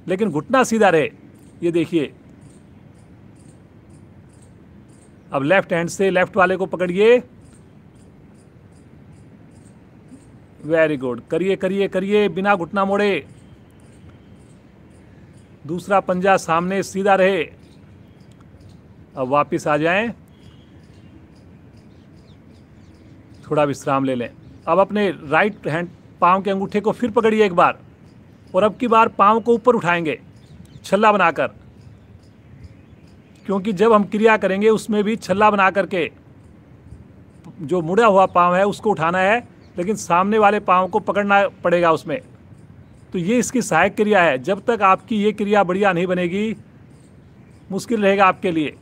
लेकिन घुटना सीधा रहे। ये देखिए, अब लेफ्ट हैंड से लेफ्ट वाले को पकड़िए। वेरी गुड, करिए करिए करिए, बिना घुटना मोड़े। दूसरा पंजा सामने सीधा रहे। अब वापस आ जाएं, थोड़ा विश्राम ले लें। अब अपने राइट हैंड पांव के अंगूठे को फिर पकड़िए एक बार, और अब की बार पांव को ऊपर उठाएंगे छल्ला बनाकर, क्योंकि जब हम क्रिया करेंगे उसमें भी छल्ला बना करके जो मुड़ा हुआ पांव है उसको उठाना है, लेकिन सामने वाले पांव को पकड़ना पड़ेगा उसमें। तो ये इसकी सहायक क्रिया है। जब तक आपकी ये क्रिया बढ़िया नहीं बनेगी, मुश्किल रहेगा आपके लिए।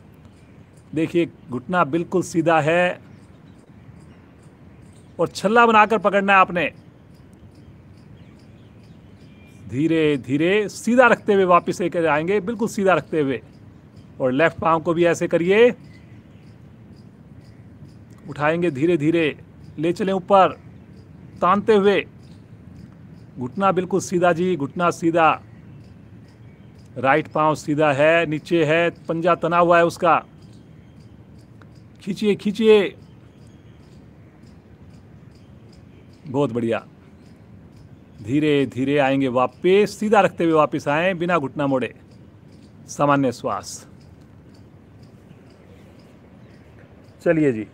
देखिए, घुटना बिल्कुल सीधा है और छल्ला बनाकर पकड़ना है आपने। धीरे धीरे सीधा रखते हुए वापस लेकर आएंगे, बिल्कुल सीधा रखते हुए। और लेफ्ट पांव को भी ऐसे करिए, उठाएंगे धीरे धीरे, ले चलें ऊपर तानते हुए। घुटना बिल्कुल सीधा जी, घुटना सीधा। राइट पांव सीधा है, नीचे है, पंजा तना हुआ है उसका। खींचिए खींचिए, बहुत बढ़िया। धीरे धीरे आएंगे वापस, सीधा रखते हुए वापस आएं, बिना घुटना मोड़े। सामान्य श्वास। चलिए जी,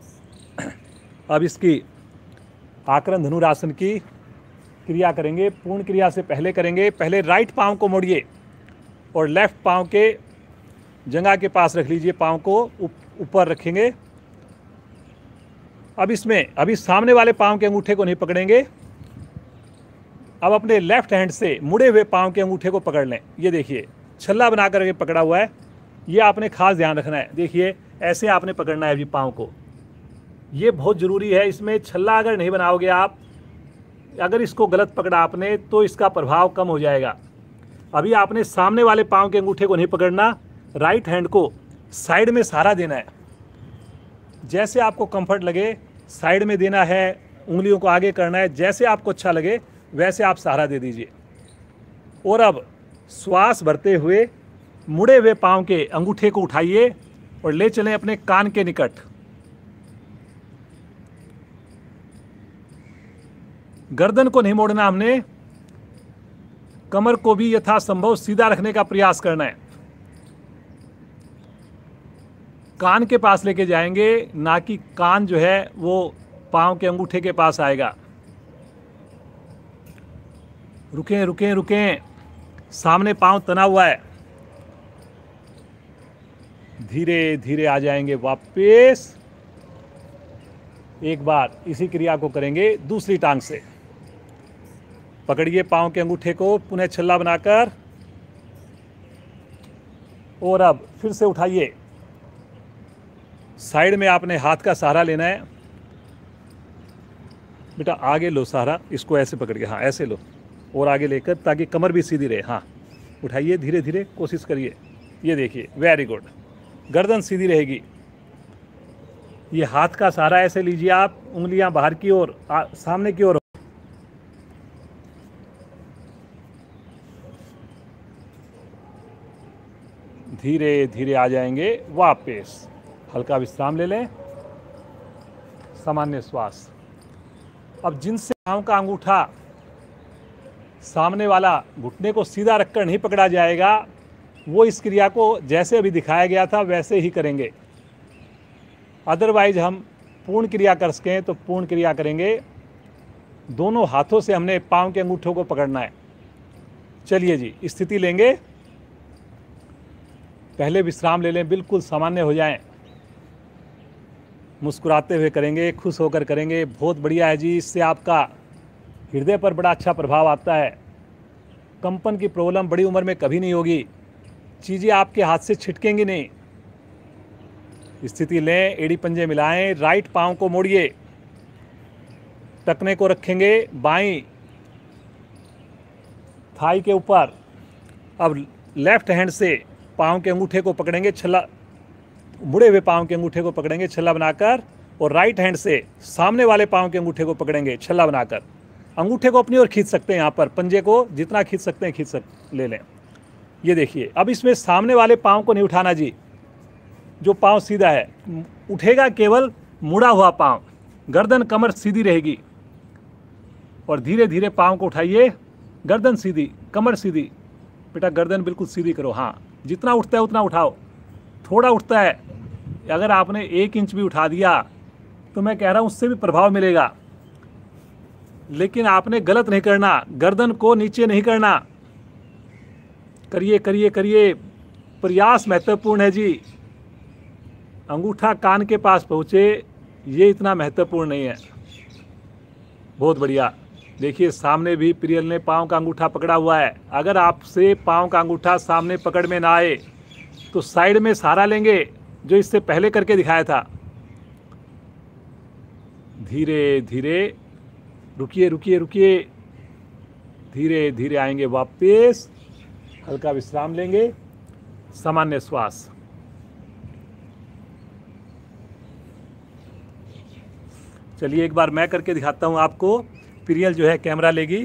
अब इसकी आकरण धनुरासन की क्रिया करेंगे। पूर्ण क्रिया से पहले करेंगे। पहले राइट पांव को मोड़िए और लेफ्ट पांव के जंघा के पास रख लीजिए, पांव को ऊपर रखेंगे। अब इसमें अभी सामने वाले पांव के अंगूठे को नहीं पकड़ेंगे। अब अपने लेफ्ट हैंड से मुड़े हुए पांव के अंगूठे को पकड़ लें। ये देखिए, छल्ला बना करके पकड़ा हुआ है, ये आपने खास ध्यान रखना है। देखिए, ऐसे आपने पकड़ना है जी पांव को, ये बहुत ज़रूरी है। इसमें छल्ला अगर नहीं बनाओगे आप, अगर इसको गलत पकड़ा आपने तो इसका प्रभाव कम हो जाएगा। अभी आपने सामने वाले पांव के अंगूठे को नहीं पकड़ना, राइट हैंड को साइड में सहारा देना है। जैसे आपको कंफर्ट लगे साइड में देना है, उंगलियों को आगे करना है, जैसे आपको अच्छा लगे वैसे आप सहारा दे दीजिए। और अब श्वास भरते हुए मुड़े हुए पांव के अंगूठे को उठाइए और ले चलें अपने कान के निकट। गर्दन को नहीं मोड़ना हमने, कमर को भी यथासंभव सीधा रखने का प्रयास करना है। कान के पास लेके जाएंगे, ना कि कान जो है वो पांव के अंगूठे के पास आएगा। रुकें रुकें रुकें, सामने पांव तना हुआ है। धीरे धीरे आ जाएंगे वापस। एक बार इसी क्रिया को करेंगे दूसरी टांग से। पकड़िए पांव के अंगूठे को पुनः छल्ला बनाकर, और अब फिर से उठाइए। साइड में आपने हाथ का सहारा लेना है। बेटा आगे लो सहारा, इसको ऐसे पकड़ के, हाँ ऐसे लो, और आगे लेकर, ताकि कमर भी सीधी रहे। हाँ, उठाइए धीरे धीरे, कोशिश करिए। ये देखिए, वेरी गुड, गर्दन सीधी रहेगी। ये हाथ का सहारा ऐसे लीजिए आप, उंगलियां बाहर की ओर, सामने की ओर। धीरे धीरे आ जाएंगे वापस। हल्का विश्राम ले लें, सामान्य श्वास। अब जिनसे पाँव का अंगूठा सामने वाला घुटने को सीधा रखकर नहीं पकड़ा जाएगा, वो इस क्रिया को जैसे अभी दिखाया गया था वैसे ही करेंगे। अदरवाइज हम पूर्ण क्रिया कर सकें तो पूर्ण क्रिया करेंगे। दोनों हाथों से हमने पाँव के अंगूठों को पकड़ना है। चलिए जी, स्थिति लेंगे, पहले विश्राम ले लें, बिल्कुल सामान्य हो जाएं। मुस्कुराते हुए करेंगे, खुश होकर करेंगे। बहुत बढ़िया है जी, इससे आपका हृदय पर बड़ा अच्छा प्रभाव आता है। कंपन की प्रॉब्लम बड़ी उम्र में कभी नहीं होगी, चीज़ें आपके हाथ से छिटकेंगी नहीं। स्थिति लें, एड़ी पंजे मिलाएं, राइट पाँव को मोड़िए, टखने को रखेंगे बाईं थाई के ऊपर। अब लेफ्ट हैंड से पाँव के अंगूठे को पकड़ेंगे, छल्ला, मुड़े हुए पाँव के अंगूठे को पकड़ेंगे छल्ला बनाकर, और राइट हैंड से सामने वाले पाँव के अंगूठे को पकड़ेंगे छल्ला बनाकर। अंगूठे को अपनी ओर खींच सकते हैं, यहाँ पर पंजे को जितना खींच सकते हैं ले लें। ये देखिए, अब इसमें सामने वाले पाँव को नहीं उठाना जी, जो पाँव सीधा है उठेगा केवल मुड़ा हुआ पाँव, गर्दन कमर सीधी रहेगी। और धीरे धीरे पाँव को उठाइए, गर्दन सीधी, कमर सीधी। बेटा गर्दन बिल्कुल सीधी करो, हाँ, जितना उठता है उतना उठाओ। थोड़ा उठता है, अगर आपने 1 इंच भी उठा दिया तो मैं कह रहा हूँ उससे भी प्रभाव मिलेगा, लेकिन आपने गलत नहीं करना, गर्दन को नीचे नहीं करना। करिए करिए करिए, प्रयास महत्वपूर्ण है जी। अंगूठा कान के पास पहुँचे, ये इतना महत्वपूर्ण नहीं है। बहुत बढ़िया। देखिए सामने भी प्रियल ने पाँव का अंगूठा पकड़ा हुआ है। अगर आपसे पाँव का अंगूठा सामने पकड़ में ना आए तो साइड में सहारा लेंगे, जो इससे पहले करके दिखाया था। धीरे धीरे, रुकिए रुकिए रुकिए, धीरे धीरे आएंगे वापस। हल्का विश्राम लेंगे, सामान्य श्वास। चलिए एक बार मैं करके दिखाता हूं आपको। प्रियल जो है कैमरा लेगी।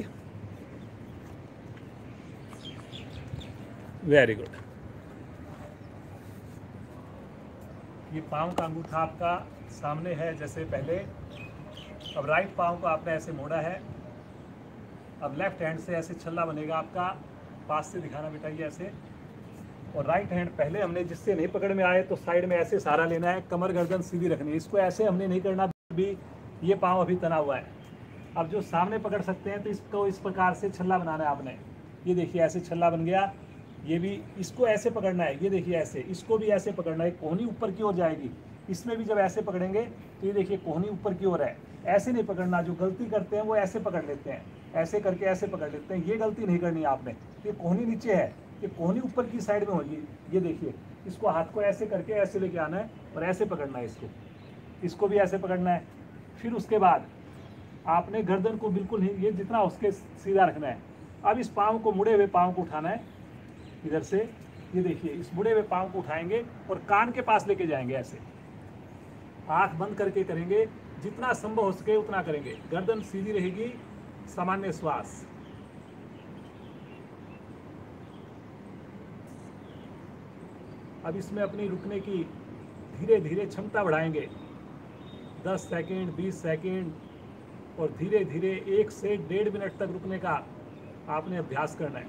Very good. ये पाँव का अंगूठा आपका सामने है जैसे पहले। अब राइट पाँव को आपने ऐसे मोड़ा है। अब लेफ्ट हैंड से ऐसे छल्ला बनेगा आपका, पास से दिखाना बेटा, ये ऐसे। और राइट हैंड पहले हमने, जिससे नहीं पकड़ में आए तो साइड में ऐसे सहारा लेना है, कमर गर्दन सीधी रखनी है। इसको ऐसे हमने नहीं करना भी, ये पाँव अभी तना हुआ है। अब जो सामने पकड़ सकते हैं तो इसको इस प्रकार से छल्ला बनाना है आपने। ये देखिए ऐसे छल्ला बन गया। ये भी इसको ऐसे पकड़ना है, ये देखिए ऐसे, इसको भी ऐसे पकड़ना है। कोहनी ऊपर की ओर जाएगी। इसमें भी जब ऐसे पकड़ेंगे तो ये देखिए कोहनी ऊपर की ओर है। ऐसे नहीं पकड़ना, जो गलती करते हैं वो ऐसे पकड़ लेते हैं, ऐसे करके ऐसे पकड़ लेते हैं। ये गलती नहीं करनी है आपने। ये कोहनी नीचे है, ये कोहनी ऊपर की साइड में होगी। ये देखिए, इसको हाथ को ऐसे करके ऐसे लेके आना है और ऐसे पकड़ना है इसको भी ऐसे पकड़ना है। फिर उसके बाद आपने गर्दन को बिल्कुल नहीं, ये जितना उसके सीधा रखना है। अब इस पाँव को, मुड़े हुए पाँव को उठाना है इधर से। ये देखिए, इस मुड़े हुए पाँव को उठाएंगे और कान के पास लेके जाएंगे ऐसे। आँख बंद करके करेंगे, जितना संभव हो सके उतना करेंगे। गर्दन सीधी रहेगी, सामान्य श्वास। अब इसमें अपनी रुकने की धीरे धीरे क्षमता बढ़ाएंगे। 10 सेकंड, 20 सेकंड, और धीरे धीरे 1 से 1.5 मिनट तक रुकने का आपने अभ्यास करना है।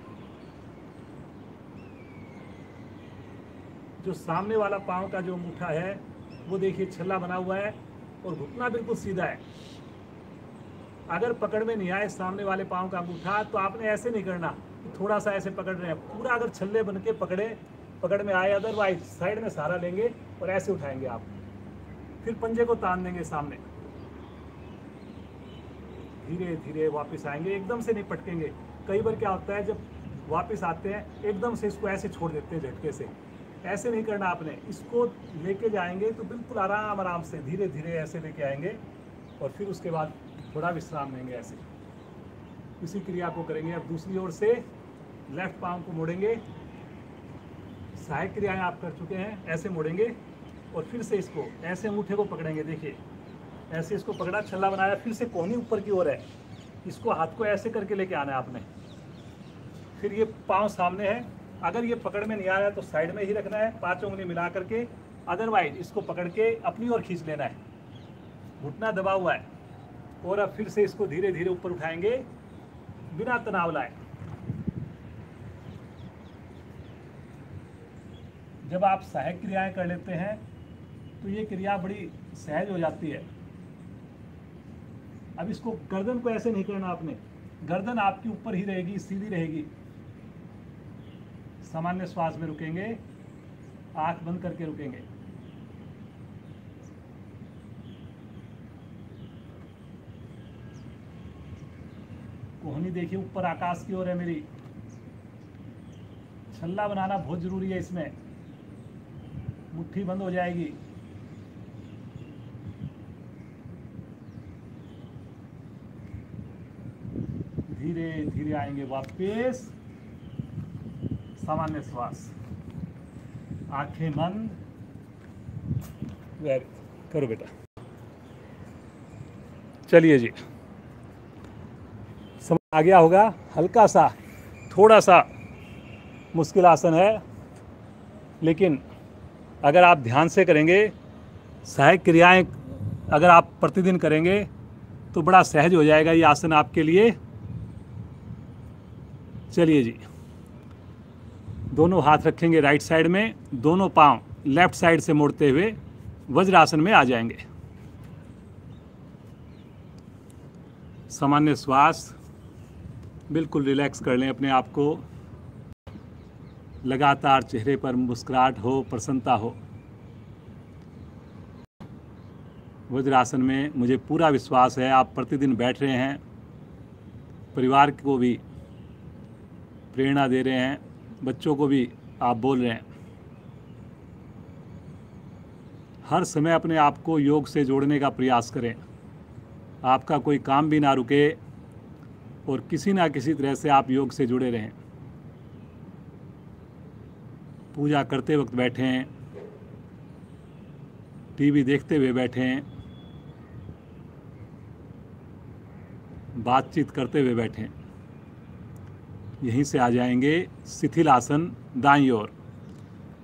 जो सामने वाला पाँव का जो अंगूठा है वो देखिए छल्ला बना हुआ है और घुटना बिल्कुल सीधा है। अगर पकड़ में नहीं आए सामने वाले पाँव का अंगूठा तो आपने ऐसे नहीं करना, थोड़ा सा ऐसे पकड़ रहे हैं। पूरा अगर छल्ले बन के पकड़ में आए, अदरवाइज साइड में सहारा लेंगे और ऐसे उठाएंगे आप। फिर पंजे को तान देंगे सामने। धीरे धीरे वापस आएंगे, एकदम से नहीं पटकेंगे। कई बार क्या होता है, जब वापस आते हैं एकदम से इसको ऐसे छोड़ देते हैं झटके से। ऐसे नहीं करना आपने। इसको लेके जाएंगे तो बिल्कुल आराम आराम से धीरे धीरे ऐसे लेके आएंगे और फिर उसके बाद थोड़ा विश्राम लेंगे। ऐसे इसी क्रिया को करेंगे। अब दूसरी ओर से लेफ्ट पाँव को मोड़ेंगे। सहायक क्रियाएं आप कर चुके हैं। ऐसे मोड़ेंगे, और फिर से इसको ऐसे अंगूठे को पकड़ेंगे, देखिए ऐसे इसको पकड़ा, छल्ला बनाया, फिर से कोहनी ऊपर की ओर है, इसको हाथ को ऐसे करके लेके आना है आपने। फिर ये पाँव सामने है, अगर ये पकड़ में नहीं आ रहा है तो साइड में ही रखना है, 5 उंगली मिला करके, अदरवाइज इसको पकड़ के अपनी ओर खींच लेना है, घुटना दबा हुआ है। और अब फिर से इसको धीरे धीरे ऊपर उठाएंगे बिना तनाव लाए। जब आप सहायक क्रियाएं कर लेते हैं तो ये क्रिया बड़ी सहज हो जाती है। अब इसको गर्दन को ऐसे नहीं करना आपने, गर्दन आपकी ऊपर ही रहेगी, सीधी रहेगी। सामान्य श्वास में रुकेंगे, आंख बंद करके रुकेंगे। कोहनी देखिए ऊपर आकाश की ओर है मेरी। छल्ला बनाना बहुत जरूरी है इसमें, मुट्ठी बंद हो जाएगी। धीरे धीरे आएंगे वापस, सामान्य श्वास, आंखें बंद। वेरी करो बेटा, चलिए जी, समझ आ गया होगा। हल्का सा, थोड़ा सा मुश्किल आसन है, लेकिन अगर आप ध्यान से करेंगे, सहायक क्रियाएं अगर आप प्रतिदिन करेंगे तो बड़ा सहज हो जाएगा ये आसन आपके लिए। चलिए जी, दोनों हाथ रखेंगे राइट साइड में, दोनों पांव लेफ्ट साइड से मोड़ते हुए वज्रासन में आ जाएंगे। सामान्य श्वास, बिल्कुल रिलैक्स कर लें अपने आप को। लगातार चेहरे पर मुस्कुराहट हो, प्रसन्नता हो। वज्रासन में मुझे पूरा विश्वास है आप प्रतिदिन बैठ रहे हैं, परिवार को भी प्रेरणा दे रहे हैं, बच्चों को भी आप बोल रहे हैं। हर समय अपने आप को योग से जोड़ने का प्रयास करें। आपका कोई काम भी ना रुके और किसी ना किसी तरह से आप योग से जुड़े रहें। पूजा करते वक्त बैठें, टीवी देखते हुए बैठें, बातचीत करते हुए बैठें। यहीं से आ जाएंगे शिथिल आसन दाईं ओर।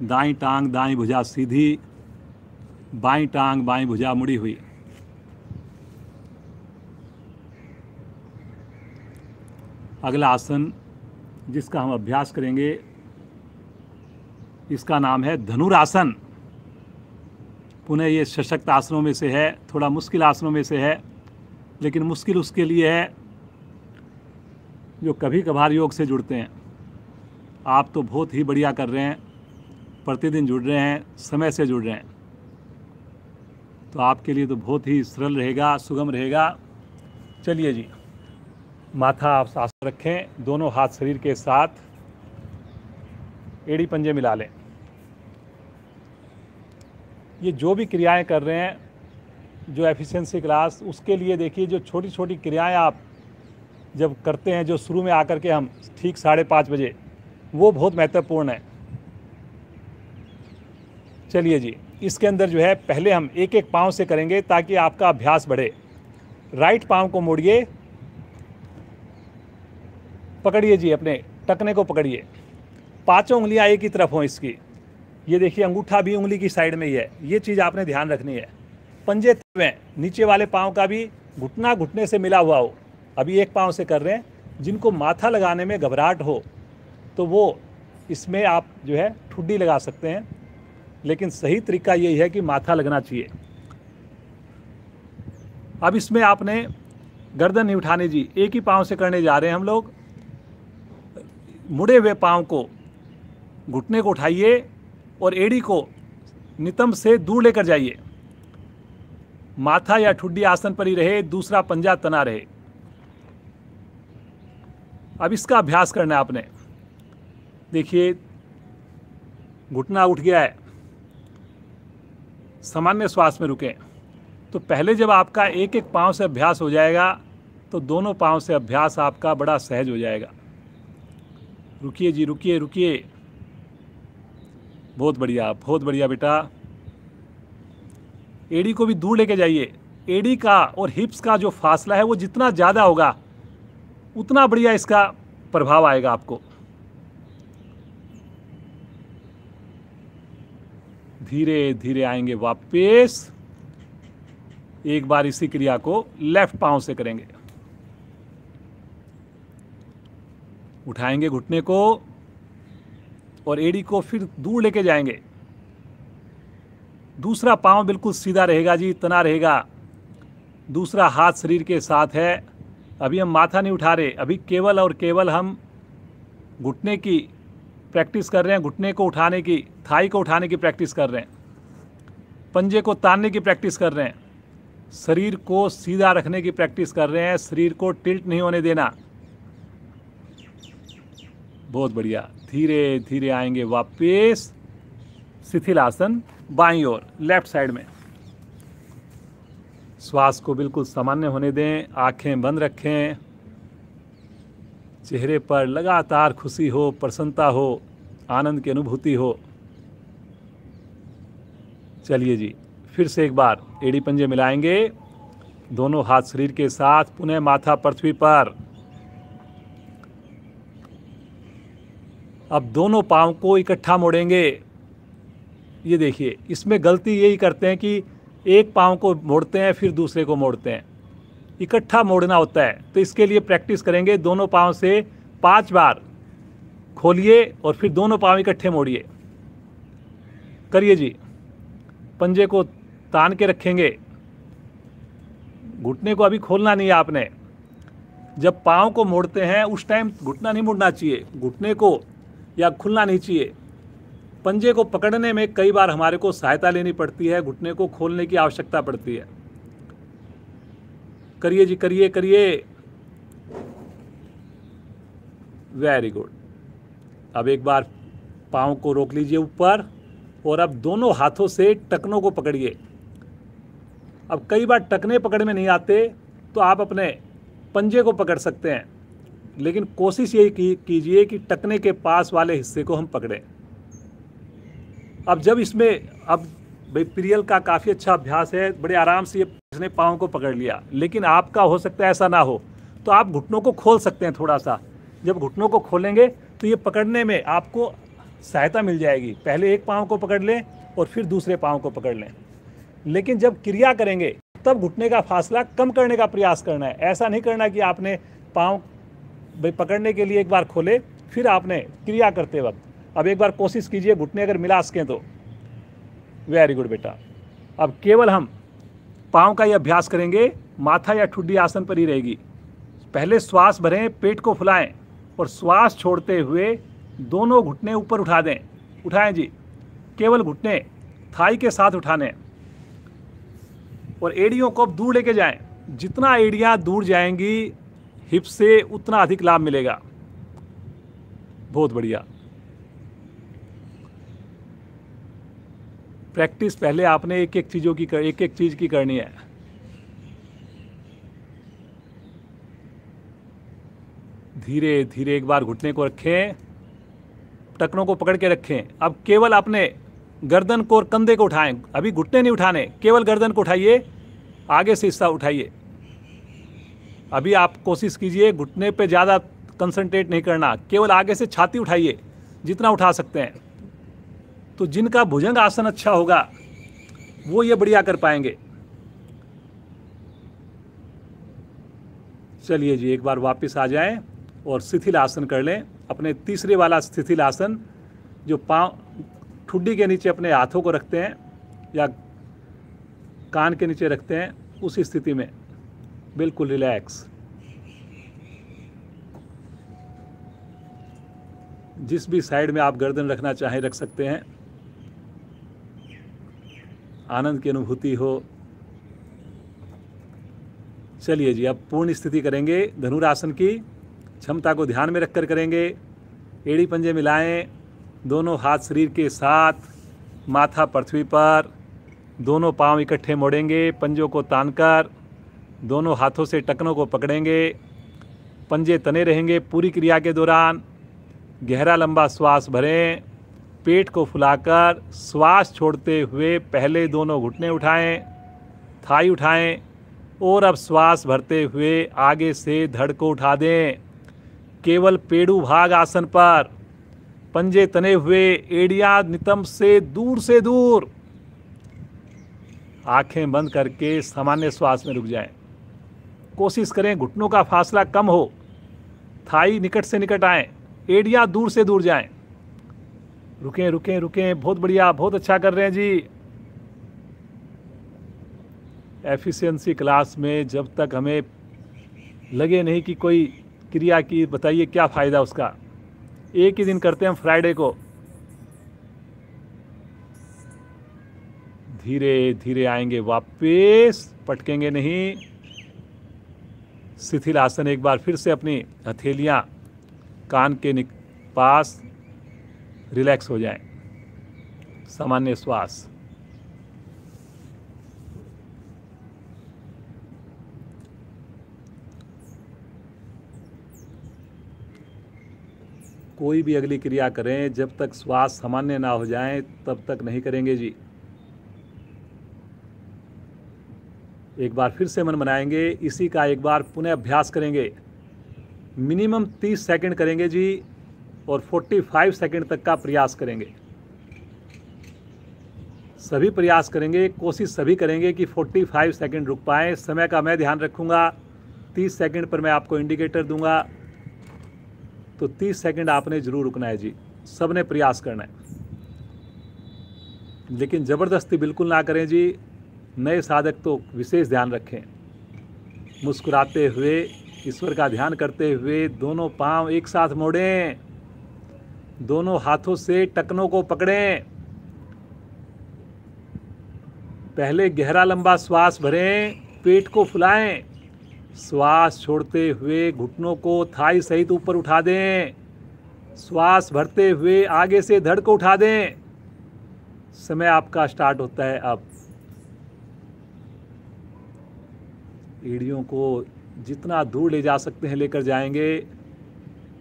दाईं टांग दाईं भुजा सीधी, बाईं टांग बाईं भुजा मुड़ी हुई। अगला आसन जिसका हम अभ्यास करेंगे, इसका नाम है धनुरासन। पुनः ये सशक्त आसनों में से है, थोड़ा मुश्किल आसनों में से है, लेकिन मुश्किल उसके लिए है जो कभी कभार योग से जुड़ते हैं। आप तो बहुत ही बढ़िया कर रहे हैं, प्रतिदिन जुड़ रहे हैं, समय से जुड़ रहे हैं, तो आपके लिए तो बहुत ही सरल रहेगा, सुगम रहेगा। चलिए जी, माथा आप आसन रखें, दोनों हाथ शरीर के साथ, एड़ी पंजे मिला लें। ये जो भी क्रियाएं कर रहे हैं, जो एफिशिएंसी क्लास, उसके लिए देखिए जो छोटी छोटी क्रियाएं आप जब करते हैं, जो शुरू में आकर के हम ठीक 5:30 बजे, वो बहुत महत्वपूर्ण है। चलिए जी, इसके अंदर जो है पहले हम एक एक पाँव से करेंगे ताकि आपका अभ्यास बढ़े। राइट पाँव को मोड़िए, पकड़िए जी, अपने टखने को पकड़िए, 5 उंगलियां एक ही तरफ हों इसकी। ये देखिए अंगूठा भी उंगली की साइड में ही है, ये चीज़ आपने ध्यान रखनी है। पंजे में नीचे वाले पाँव का भी घुटना घुटने से मिला हुआ हो। अभी एक पाँव से कर रहे हैं। जिनको माथा लगाने में घबराहट हो तो वो इसमें आप जो है ठुड्डी लगा सकते हैं, लेकिन सही तरीका यही है कि माथा लगना चाहिए। अब इसमें आपने गर्दन नहीं उठानी जी, एक ही पाँव से करने जा रहे हैं हम लोग। मुड़े हुए पाँव को, घुटने को उठाइए और एड़ी को नितंब से दूर लेकर जाइए। माथा या ठुड्डी आसन पर ही रहे, दूसरा पंजा तना रहे। अब इसका अभ्यास करना है आपने। देखिए घुटना उठ गया है, सामान्य श्वास में रुकें। तो पहले जब आपका एक एक पाँव से अभ्यास हो जाएगा तो दोनों पाँव से अभ्यास आपका बड़ा सहज हो जाएगा। रुकिए जी, रुकिए रुकिए, बहुत बढ़िया बेटा। एड़ी को भी दूर लेके जाइए। एड़ी का और हिप्स का जो फासला है वो जितना ज़्यादा होगा उतना बढ़िया इसका प्रभाव आएगा आपको। धीरे धीरे आएंगे वापस। एक बार इसी क्रिया को लेफ्ट पांव से करेंगे। उठाएंगे घुटने को और एड़ी को फिर दूर लेके जाएंगे। दूसरा पांव बिल्कुल सीधा रहेगा जी, तना रहेगा। दूसरा हाथ शरीर के साथ है। अभी हम माथा नहीं उठा रहे, अभी केवल और केवल हम घुटने की प्रैक्टिस कर रहे हैं, घुटने को उठाने की, थाई को उठाने की प्रैक्टिस कर रहे हैं, पंजे को तानने की प्रैक्टिस कर रहे हैं, शरीर को सीधा रखने की प्रैक्टिस कर रहे हैं, शरीर को टिल्ट नहीं होने देना। बहुत बढ़िया। धीरे धीरे आएंगे वापस शिथिल आसन बाईं ओर, लेफ्ट साइड में। श्वास को बिल्कुल सामान्य होने दें, आंखें बंद रखें। चेहरे पर लगातार खुशी हो, प्रसन्नता हो, आनंद की अनुभूति हो। चलिए जी, फिर से एक बार एड़ी पंजे मिलाएंगे, दोनों हाथ शरीर के साथ, पुनः माथा पृथ्वी पर। अब दोनों पांव को इकट्ठा मोड़ेंगे। ये देखिए, इसमें गलती यही करते हैं कि एक पांव को मोड़ते हैं फिर दूसरे को मोड़ते हैं। इकट्ठा मोड़ना होता है, तो इसके लिए प्रैक्टिस करेंगे। दोनों पांव से 5 बार खोलिए और फिर दोनों पांव इकट्ठे मोड़िए। करिए जी। पंजे को तान के रखेंगे, घुटने को अभी खोलना नहीं है आपने। जब पांव को मोड़ते हैं उस टाइम घुटना नहीं मुड़ना चाहिए, घुटने को या खुलना नहीं चाहिए। पंजे को पकड़ने में कई बार हमारे को सहायता लेनी पड़ती है, घुटने को खोलने की आवश्यकता पड़ती है। करिए जी, करिए करिए। Very good. अब एक बार पाँव को रोक लीजिए ऊपर और अब दोनों हाथों से टखनों को पकड़िए। अब कई बार टखने पकड़ में नहीं आते तो आप अपने पंजे को पकड़ सकते हैं, लेकिन कोशिश यही कीजिए कि टखने के पास वाले हिस्से को हम पकड़ें। अब जब इसमें अब भाई प्रियल का काफ़ी अच्छा अभ्यास है, बड़े आराम से ये इसने पाँव को पकड़ लिया, लेकिन आपका हो सकता है ऐसा ना हो, तो आप घुटनों को खोल सकते हैं थोड़ा सा। जब घुटनों को खोलेंगे तो ये पकड़ने में आपको सहायता मिल जाएगी। पहले एक पाँव को पकड़ लें और फिर दूसरे पाँव को पकड़ लें, लेकिन जब क्रिया करेंगे तब घुटने का फासला कम करने का प्रयास करना है। ऐसा नहीं करना कि आपने पाँव भाई पकड़ने के लिए एक बार खोले फिर आपने क्रिया करते वक्त। अब एक बार कोशिश कीजिए, घुटने अगर मिला सकें तो। वेरी गुड बेटा। अब केवल हम पाँव का ही अभ्यास करेंगे, माथा या ठुड्डी आसन पर ही रहेगी। पहले श्वास भरें, पेट को फुलाएं और श्वास छोड़ते हुए दोनों घुटने ऊपर उठा दें। उठाएं जी, केवल घुटने थाई के साथ उठाने और एड़ियों को अब दूर लेके जाएं। जितना एड़ियाँ दूर जाएंगी हिप से उतना अधिक लाभ मिलेगा। बहुत बढ़िया। प्रैक्टिस पहले आपने एक एक चीज़ की करनी है। धीरे धीरे एक बार घुटने को रखें, टखनों को पकड़ के रखें। अब केवल अपने गर्दन को और कंधे को उठाएं। अभी घुटने नहीं उठाने, केवल गर्दन को उठाइए, आगे से हिस्सा उठाइए। अभी आप कोशिश कीजिए घुटने पे ज़्यादा कंसंट्रेट नहीं करना, केवल आगे से छाती उठाइए जितना उठा सकते हैं। तो जिनका भुजंग आसन अच्छा होगा वो ये बढ़िया कर पाएंगे। चलिए जी, एक बार वापस आ जाएं और शिथिल आसन कर लें। अपने तीसरे वाला शिथिल आसन, जो पाँव ठुड्डी के नीचे अपने हाथों को रखते हैं या कान के नीचे रखते हैं, उस स्थिति में बिल्कुल रिलैक्स। जिस भी साइड में आप गर्दन रखना चाहें रख सकते हैं। आनंद की अनुभूति हो। चलिए जी, अब पूर्ण स्थिति करेंगे धनुरासन की। क्षमता को ध्यान में रखकर करेंगे। एड़ी पंजे मिलाएं, दोनों हाथ शरीर के साथ, माथा पृथ्वी पर, दोनों पांव इकट्ठे मोड़ेंगे, पंजों को तानकर दोनों हाथों से टखनों को पकड़ेंगे। पंजे तने रहेंगे पूरी क्रिया के दौरान। गहरा लंबा श्वास भरें, पेट को फुलाकर श्वास छोड़ते हुए पहले दोनों घुटने उठाएं, थाई उठाएं और अब श्वास भरते हुए आगे से धड़ को उठा दें। केवल पेड़ू भाग आसन पर, पंजे तने हुए, एड़ियां नितंब से दूर आंखें बंद करके सामान्य श्वास में रुक जाएं। कोशिश करें घुटनों का फासला कम हो, थाई निकट से निकट आए, एड़ियां दूर से दूर जाएं। रुकें रुकें रुकें, बहुत बढ़िया, बहुत अच्छा कर रहे हैं जी। एफिशिएंसी क्लास में जब तक हमें लगे नहीं कि कोई क्रिया की, बताइए क्या फ़ायदा उसका। एक ही दिन करते हैं हम, फ्राइडे को। धीरे धीरे आएंगे वापस, पटकेंगे नहीं। शिथिल आसन, एक बार फिर से अपनी हथेलियां कान के पास, रिलैक्स हो जाएं। सामान्य श्वास। कोई भी अगली क्रिया करें, जब तक श्वास सामान्य ना हो जाए तब तक नहीं करेंगे जी। एक बार फिर से मन बनाएंगे, इसी का एक बार पुनः अभ्यास करेंगे। मिनिमम 30 सेकंड करेंगे जी और 45 सेकंड तक का प्रयास करेंगे। सभी प्रयास करेंगे, कोशिश सभी करेंगे कि 45 सेकंड रुक पाएँ। समय का मैं ध्यान रखूँगा, 30 सेकंड पर मैं आपको इंडिकेटर दूंगा, तो 30 सेकंड आपने ज़रूर रुकना है जी। सब ने प्रयास करना है, लेकिन ज़बरदस्ती बिल्कुल ना करें जी। नए साधक तो विशेष ध्यान रखें। मुस्कुराते हुए, ईश्वर का ध्यान करते हुए दोनों पांव एक साथ मोड़ें, दोनों हाथों से टखनों को पकड़ें। पहले गहरा लंबा श्वास भरें, पेट को फुलाएं। श्वास छोड़ते हुए घुटनों को थाई सहित ऊपर उठा दें। श्वास भरते हुए आगे से धड़ को उठा दें। समय आपका स्टार्ट होता है अब। एड़ियों को जितना दूर ले जा सकते हैं लेकर जाएंगे।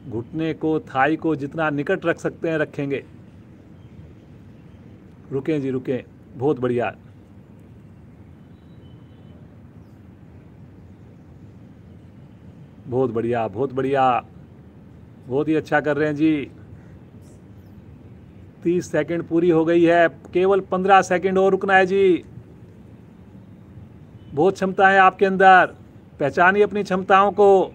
घुटने को, थाई को जितना निकट रख सकते हैं रखेंगे। रुकें जी, रुकें, बहुत बढ़िया। बहुत बढ़िया, बहुत बढ़िया, बहुत ही अच्छा कर रहे हैं जी। 30 सेकंड पूरी हो गई है, केवल 15 सेकंड और रुकना है जी। बहुत क्षमता है आपके अंदर, पहचानिए अपनी क्षमताओं को।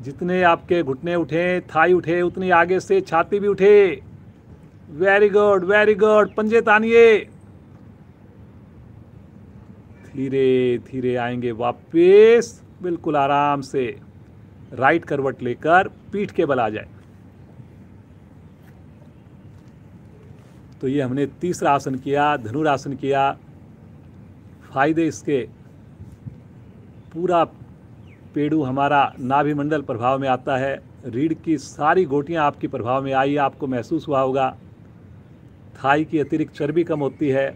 जितने आपके घुटने उठे, थाई उठे, उतनी आगे से छाती भी उठे। Very good, very good. पंजे तानिए। धीरे धीरे आएंगे वापस, बिल्कुल आराम से। राइट करवट लेकर पीठ के बल आ जाए। तो ये हमने तीसरा आसन किया, धनुरासन किया। फायदे इसके, पूरा पेड़ू हमारा नाभि मंडल प्रभाव में आता है। रीढ़ की सारी गोटियां आपकी प्रभाव में आई, आपको महसूस हुआ होगा। थाई की अतिरिक्त चर्बी कम होती है।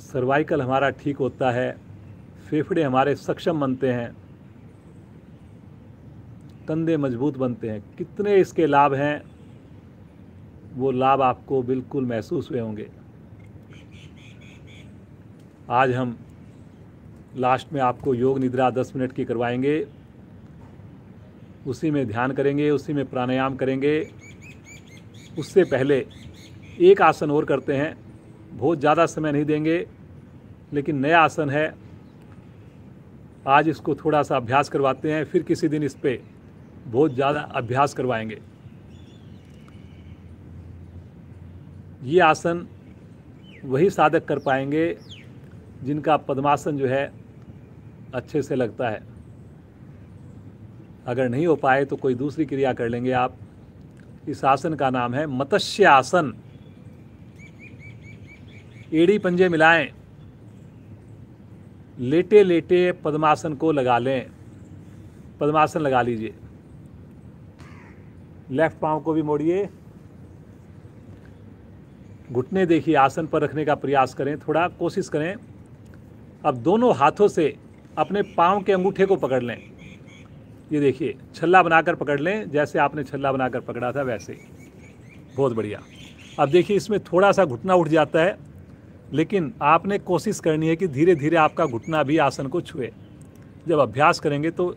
सर्वाइकल हमारा ठीक होता है। फेफड़े हमारे सक्षम बनते हैं। कंधे मजबूत बनते हैं। कितने इसके लाभ हैं, वो लाभ आपको बिल्कुल महसूस हुए होंगे। आज हम लास्ट में आपको योग निद्रा 10 मिनट की करवाएंगे। उसी में ध्यान करेंगे, उसी में प्राणायाम करेंगे। उससे पहले एक आसन और करते हैं। बहुत ज़्यादा समय नहीं देंगे, लेकिन नया आसन है। आज इसको थोड़ा सा अभ्यास करवाते हैं, फिर किसी दिन इस पे बहुत ज़्यादा अभ्यास करवाएंगे। ये आसन वही साधक कर पाएंगे जिनका पद्मासन जो है अच्छे से लगता है। अगर नहीं हो पाए तो कोई दूसरी क्रिया कर लेंगे आप। इस आसन का नाम है मत्स्य आसन। एड़ी पंजे मिलाएं, लेटे लेटे पद्मासन को लगा लें। पद्मासन लगा लीजिए। लेफ्ट पांव को भी मोड़िए। घुटने देखिए आसन पर रखने का प्रयास करें, थोड़ा कोशिश करें। अब दोनों हाथों से अपने पांव के अंगूठे को पकड़ लें। ये देखिए, छल्ला बनाकर पकड़ लें, जैसे आपने छल्ला बनाकर पकड़ा था वैसे। बहुत बढ़िया। अब देखिए, इसमें थोड़ा सा घुटना उठ जाता है, लेकिन आपने कोशिश करनी है कि धीरे धीरे आपका घुटना भी आसन को छुए। जब अभ्यास करेंगे तो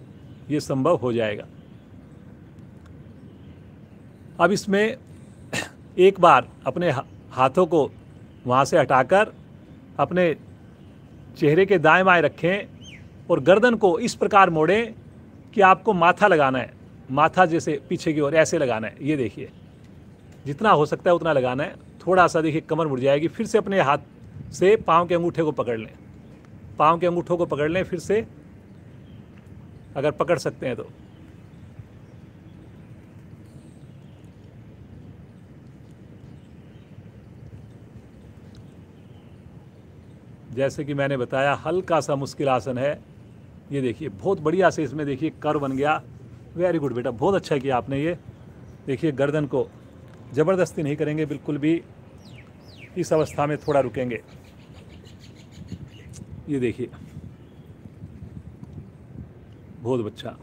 ये संभव हो जाएगा। अब इसमें एक बार अपने हाथों को वहाँ से हटाकर अपने चेहरे के दाएं बाएं रखें और गर्दन को इस प्रकार मोड़ें कि आपको माथा लगाना है। माथा जैसे पीछे की ओर ऐसे लगाना है। ये देखिए, जितना हो सकता है उतना लगाना है। थोड़ा सा देखिए कमर मुड़ जाएगी। फिर से अपने हाथ से पाँव के अंगूठे को पकड़ लें। पाँव के अंगूठों को पकड़ लें फिर से, अगर पकड़ सकते हैं तो। जैसे कि मैंने बताया, हल्का सा मुश्किल आसन है। ये देखिए, बहुत बढ़िया से इसमें देखिए कर्व बन गया। वेरी गुड बेटा, बहुत अच्छा किया आपने। ये देखिए, गर्दन को ज़बरदस्ती नहीं करेंगे बिल्कुल भी। इस अवस्था में थोड़ा रुकेंगे। ये देखिए, बहुत अच्छा।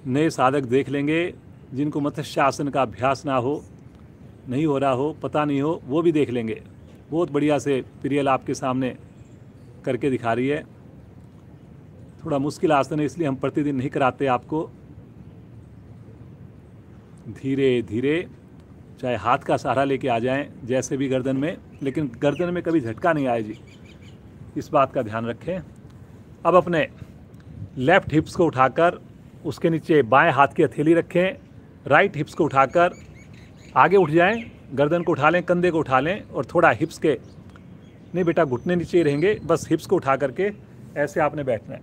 नए साधक देख लेंगे, जिनको मत्स्य आसन का अभ्यास ना हो, नहीं हो रहा हो, पता नहीं हो, वो भी देख लेंगे। बहुत बढ़िया से प्रियल आपके सामने करके दिखा रही है। थोड़ा मुश्किल आसन है, इसलिए हम प्रतिदिन नहीं कराते आपको। धीरे धीरे, चाहे हाथ का सहारा लेके आ जाएं, जैसे भी गर्दन में, लेकिन गर्दन में कभी झटका नहीं आए जी, इस बात का ध्यान रखें। अब अपने लेफ्ट हिप्स को उठाकर उसके नीचे बाएं हाथ की हथेली रखें। राइट हिप्स को उठाकर आगे उठ जाएं, गर्दन को उठा लें, कंधे को उठा लें और थोड़ा हिप्स के, नहीं बेटा घुटने नीचे ही रहेंगे, बस हिप्स को उठा करके ऐसे आपने बैठना है।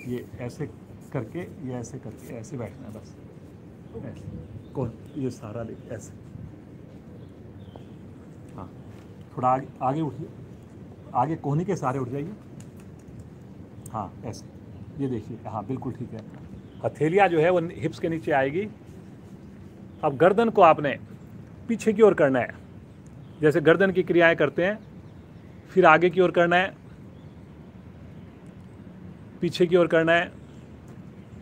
ये ऐसे करके, ये ऐसे करके ऐसे बैठना है, बस ऐसे। कौन ये सहारा ले ऐसे। हाँ, थोड़ा आगे आगे उठिए, आगे कोहनी के सहारे उठ जाइए। हाँ ऐसे, ये देखिए, हाँ बिल्कुल ठीक है। हथेलियाँ जो है वो हिप्स के नीचे आएगी। अब गर्दन को आपने पीछे की ओर करना है, जैसे गर्दन की क्रियाएं करते हैं। फिर आगे की ओर करना है, पीछे की ओर करना है।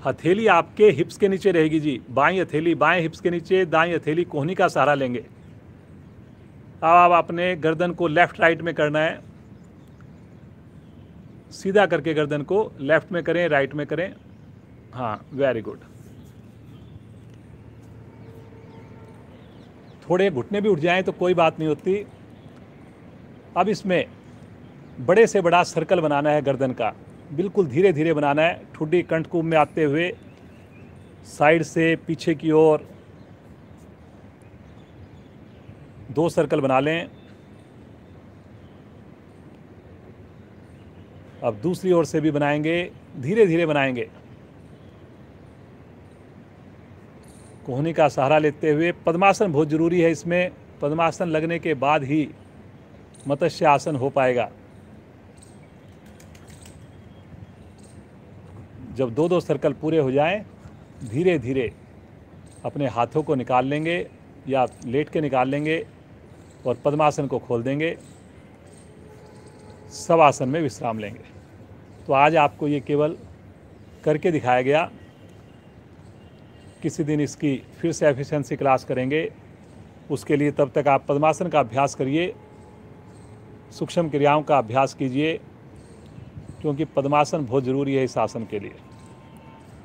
हथेली आपके हिप्स के नीचे रहेगी जी। बाईं हथेली बाएं हिप्स के नीचे, दाईं हथेली कोहनी का सहारा लेंगे। अब आप अपने गर्दन को लेफ्ट राइट में करना है। सीधा करके गर्दन को लेफ्ट में करें, राइट में करें। हाँ वेरी गुड। थोड़े घुटने भी उठ जाएं तो कोई बात नहीं होती। अब इसमें बड़े से बड़ा सर्कल बनाना है गर्दन का, बिल्कुल धीरे धीरे बनाना है। ठुड्डी कंठकूप में आते हुए साइड से पीछे की ओर 2 सर्कल बना लें। अब दूसरी ओर से भी बनाएंगे, धीरे धीरे बनाएंगे। कोहनी का सहारा लेते हुए। पद्मासन बहुत ज़रूरी है इसमें। पद्मासन लगने के बाद ही मत्स्य आसन हो पाएगा। जब 2-2 सर्कल पूरे हो जाएं, धीरे धीरे अपने हाथों को निकाल लेंगे या लेट के निकाल लेंगे और पद्मासन को खोल देंगे। सब आसन में विश्राम लेंगे। तो आज आपको ये केवल करके दिखाया गया। किसी दिन इसकी फिर से एफिशिएंसी क्लास करेंगे। उसके लिए तब तक आप पद्मासन का अभ्यास करिए, सूक्ष्म क्रियाओं का अभ्यास कीजिए, क्योंकि पद्मासन बहुत ज़रूरी है इस आसन के लिए।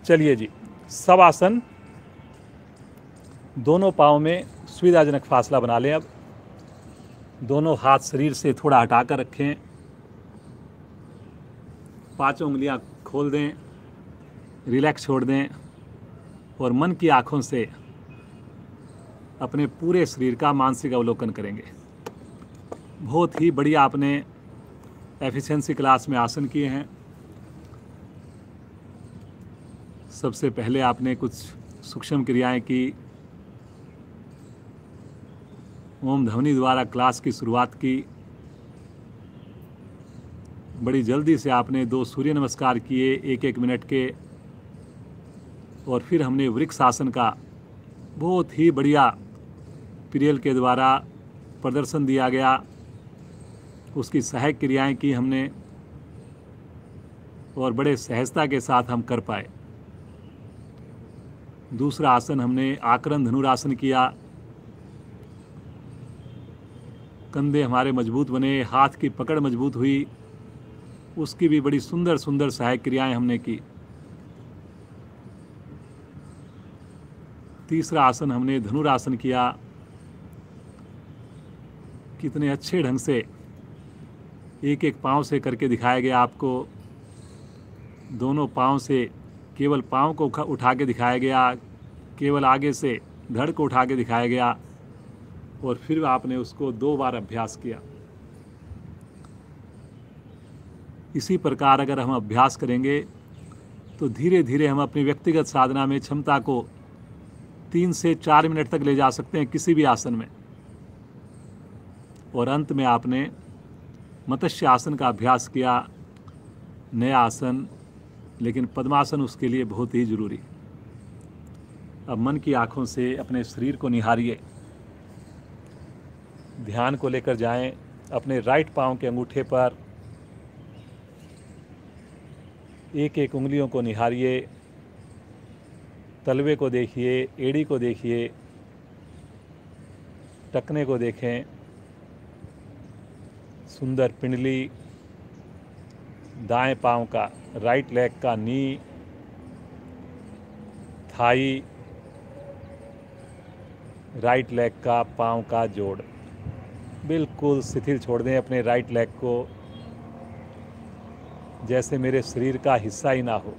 चलिए जी, सब आसन। दोनों पाँव में सुविधाजनक फासला बना लें। अब दोनों हाथ शरीर से थोड़ा हटा कर रखें। 5 उंगलियां खोल दें, रिलैक्स छोड़ दें और मन की आँखों से अपने पूरे शरीर का मानसिक अवलोकन करेंगे। बहुत ही बढ़िया आपने एफिशिएंसी क्लास में आसन किए हैं। सबसे पहले आपने कुछ सूक्ष्म क्रियाएं की, ओम ध्वनि द्वारा क्लास की शुरुआत की। बड़ी जल्दी से आपने 2 सूर्य नमस्कार किए 1-1 मिनट के, और फिर हमने वृक्ष आसन का बहुत ही बढ़िया प्रियल के द्वारा प्रदर्शन दिया गया। उसकी सहायक क्रियाएं की हमने और बड़े सहजता के साथ हम कर पाए। दूसरा आसन हमने आकरण धनुरासन किया। कंधे हमारे मजबूत बने, हाथ की पकड़ मजबूत हुई, उसकी भी बड़ी सुंदर सुंदर सहायक क्रियाएं हमने की। तीसरा आसन हमने धनुरासन किया। कितने अच्छे ढंग से एक एक पाँव से करके दिखाया गया आपको। दोनों पाँव से केवल पाँव को उठा के दिखाया गया, केवल आगे से धड़ को उठा के दिखाया गया, और फिर आपने उसको 2 बार अभ्यास किया। इसी प्रकार अगर हम अभ्यास करेंगे तो धीरे धीरे हम अपनी व्यक्तिगत साधना में क्षमता को 3 से 4 मिनट तक ले जा सकते हैं किसी भी आसन में। और अंत में आपने मत्स्य आसन का अभ्यास किया, नया आसन, लेकिन पद्मासन उसके लिए बहुत ही ज़रूरी। अब मन की आँखों से अपने शरीर को निहारिए, ध्यान को लेकर जाएं अपने राइट पाँव के अंगूठे पर। एक एक उंगलियों को निहारिए, तलवे को देखिए, एड़ी को देखिए, टखने को देखें, सुंदर पिंडली, दाएं पाँव का, राइट लेग का नी, थाई, राइट लेग का पाँव का जोड़। बिल्कुल शिथिल छोड़ दें अपने राइट लेग को, जैसे मेरे शरीर का हिस्सा ही ना हो,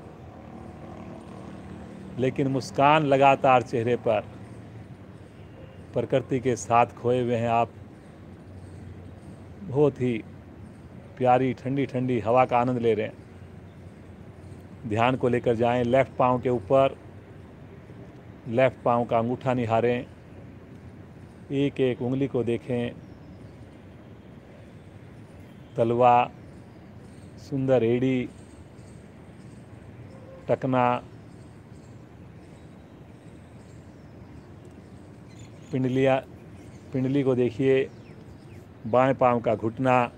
लेकिन मुस्कान लगातार चेहरे पर, प्रकृति के साथ खोए हुए हैं आप। बहुत ही प्यारी ठंडी ठंडी हवा का आनंद ले रहे हैं। ध्यान को लेकर जाएं लेफ्ट पाँव के ऊपर, लेफ्ट पाँव का अंगूठा निहारें, एक एक उंगली को देखें, तलवा, सुंदर एड़ी, टकना, पिंडली को देखिए, बाएं पाँव का घुटना,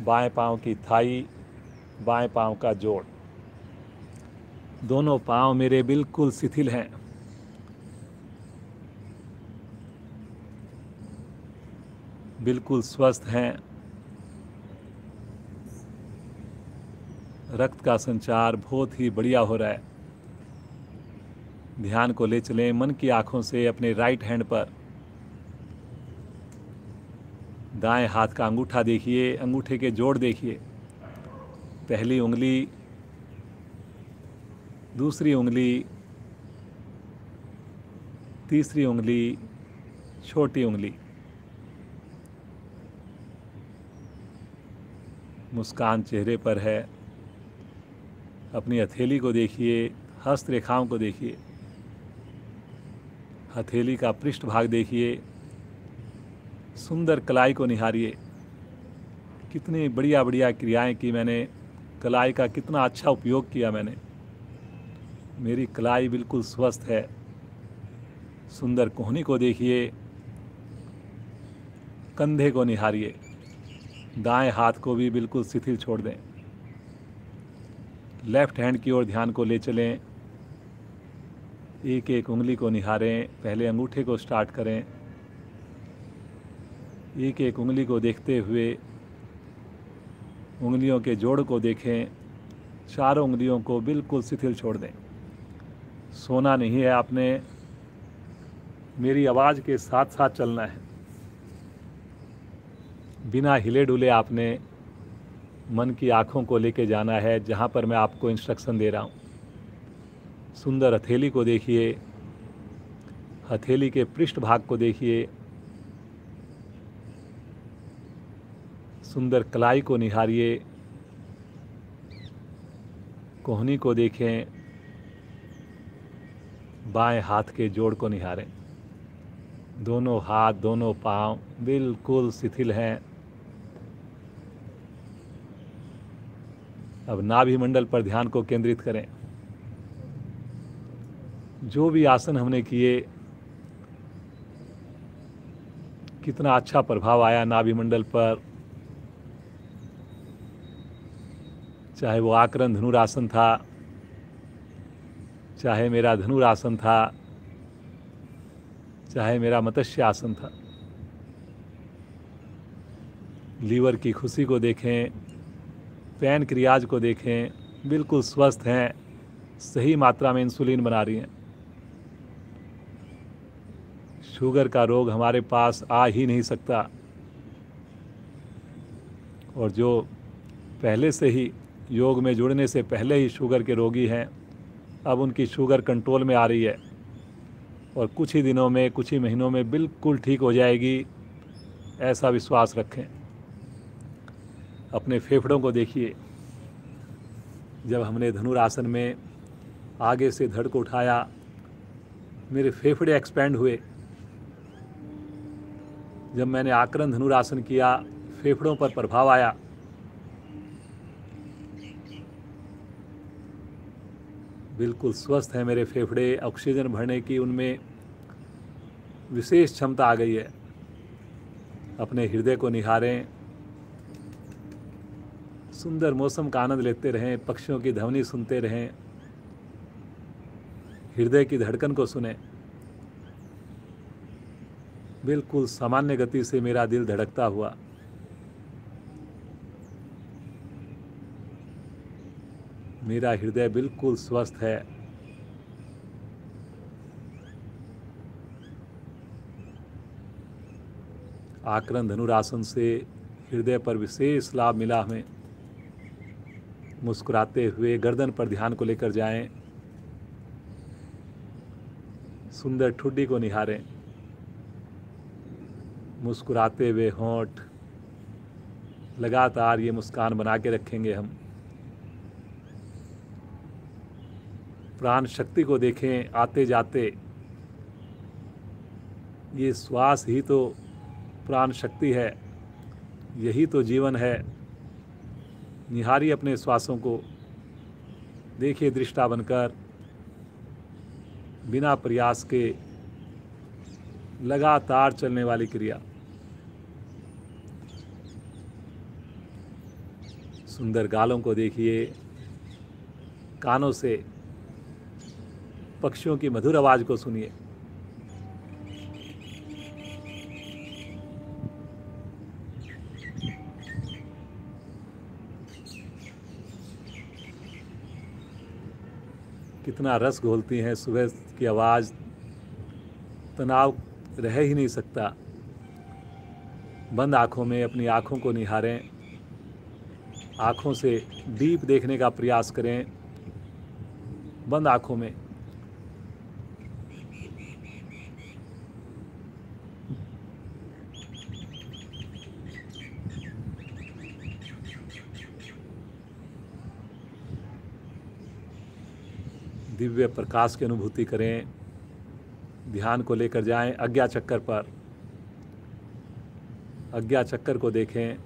बाएं पाँव की थाई, बाएं पाँव का जोड़। दोनों पाँव मेरे बिल्कुल शिथिल हैं। बिल्कुल स्वस्थ हैं। रक्त का संचार बहुत ही बढ़िया हो रहा है। ध्यान को ले चलें मन की आँखों से अपने राइट हैंड पर। दाएं हाथ का अंगूठा देखिए, अंगूठे के जोड़ देखिए। पहली उंगली, दूसरी उंगली, तीसरी उंगली, छोटी उंगली। मुस्कान चेहरे पर है। अपनी हथेली को देखिए, हस्त रेखाओं को देखिए, हथेली का पृष्ठ भाग देखिए, सुंदर कलाई को निहारिए। कितनी बढ़िया बढ़िया क्रियाएं की मैंने, कलाई का कितना अच्छा उपयोग किया मैंने। मेरी कलाई बिल्कुल स्वस्थ है। सुंदर कोहनी को देखिए, कंधे को निहारिए। दाएं हाथ को भी बिल्कुल शिथिल छोड़ दें। लेफ्ट हैंड की ओर ध्यान को ले चलें। एक एक उंगली को निहारें। पहले अंगूठे को स्टार्ट करें। एक एक उंगली को देखते हुए उंगलियों के जोड़ को देखें। चारों उंगलियों को बिल्कुल शिथिल छोड़ दें। सोना नहीं है आपने, मेरी आवाज़ के साथ साथ चलना है। बिना हिले डुले आपने मन की आँखों को लेके जाना है जहाँ पर मैं आपको इंस्ट्रक्शन दे रहा हूँ। सुंदर हथेली को देखिए, हथेली के पृष्ठ भाग को देखिए, सुंदर कलाई को निहारिए, कोहनी को देखें, बाएं हाथ के जोड़ को निहारें। दोनों हाथ, दोनों पांव बिल्कुल शिथिल हैं। अब नाभि मंडल पर ध्यान को केंद्रित करें। जो भी आसन हमने किए, कितना अच्छा प्रभाव आया नाभि मंडल पर। चाहे वो आकरण धनुरासन था, चाहे मेरा धनुरासन था, चाहे मेरा मत्स्य आसन था। लीवर की खुशी को देखें, पैनक्रियाज को देखें, बिल्कुल स्वस्थ हैं, सही मात्रा में इंसुलिन बना रही हैं। शुगर का रोग हमारे पास आ ही नहीं सकता। और जो पहले से ही योग में जुड़ने से पहले ही शुगर के रोगी हैं, अब उनकी शुगर कंट्रोल में आ रही है और कुछ ही दिनों में, कुछ ही महीनों में बिल्कुल ठीक हो जाएगी, ऐसा विश्वास रखें। अपने फेफड़ों को देखिए। जब हमने धनुरासन में आगे से धड़ को उठाया, मेरे फेफड़े एक्सपेंड हुए। जब मैंने आकरण धनुरासन किया, फेफड़ों पर प्रभाव आया। बिल्कुल स्वस्थ हैं मेरे फेफड़े, ऑक्सीजन भरने की उनमें विशेष क्षमता आ गई है। अपने हृदय को निहारें, सुंदर मौसम का आनंद लेते रहें, पक्षियों की ध्वनि सुनते रहें, हृदय की धड़कन को सुनें। बिल्कुल सामान्य गति से मेरा दिल धड़कता हुआ। मेरा हृदय बिल्कुल स्वस्थ है। आकरण धनुरासन से हृदय पर विशेष लाभ मिला हमें। मुस्कुराते हुए गर्दन पर ध्यान को लेकर जाएं, सुंदर ठुड्डी को निहारें, मुस्कुराते हुए होंठ, लगातार ये मुस्कान बना के रखेंगे हम। प्राण शक्ति को देखें आते जाते। ये श्वास ही तो प्राण शक्ति है, यही तो जीवन है। निहारिए अपने श्वासों को, देखिए दृष्टा बनकर, बिना प्रयास के लगातार चलने वाली क्रिया। सुंदर गालों को देखिए, कानों से पक्षियों की मधुर आवाज को सुनिए। कितना रस घोलती हैं सुबह की आवाज़, तनाव रह ही नहीं सकता। बंद आँखों में अपनी आँखों को निहारें, आँखों से डीप देखने का प्रयास करें, बंद आँखों में। दिव्य प्रकाश की अनुभूति करें। ध्यान को लेकर जाएं आज्ञा चक्कर पर। आज्ञा चक्कर को देखें,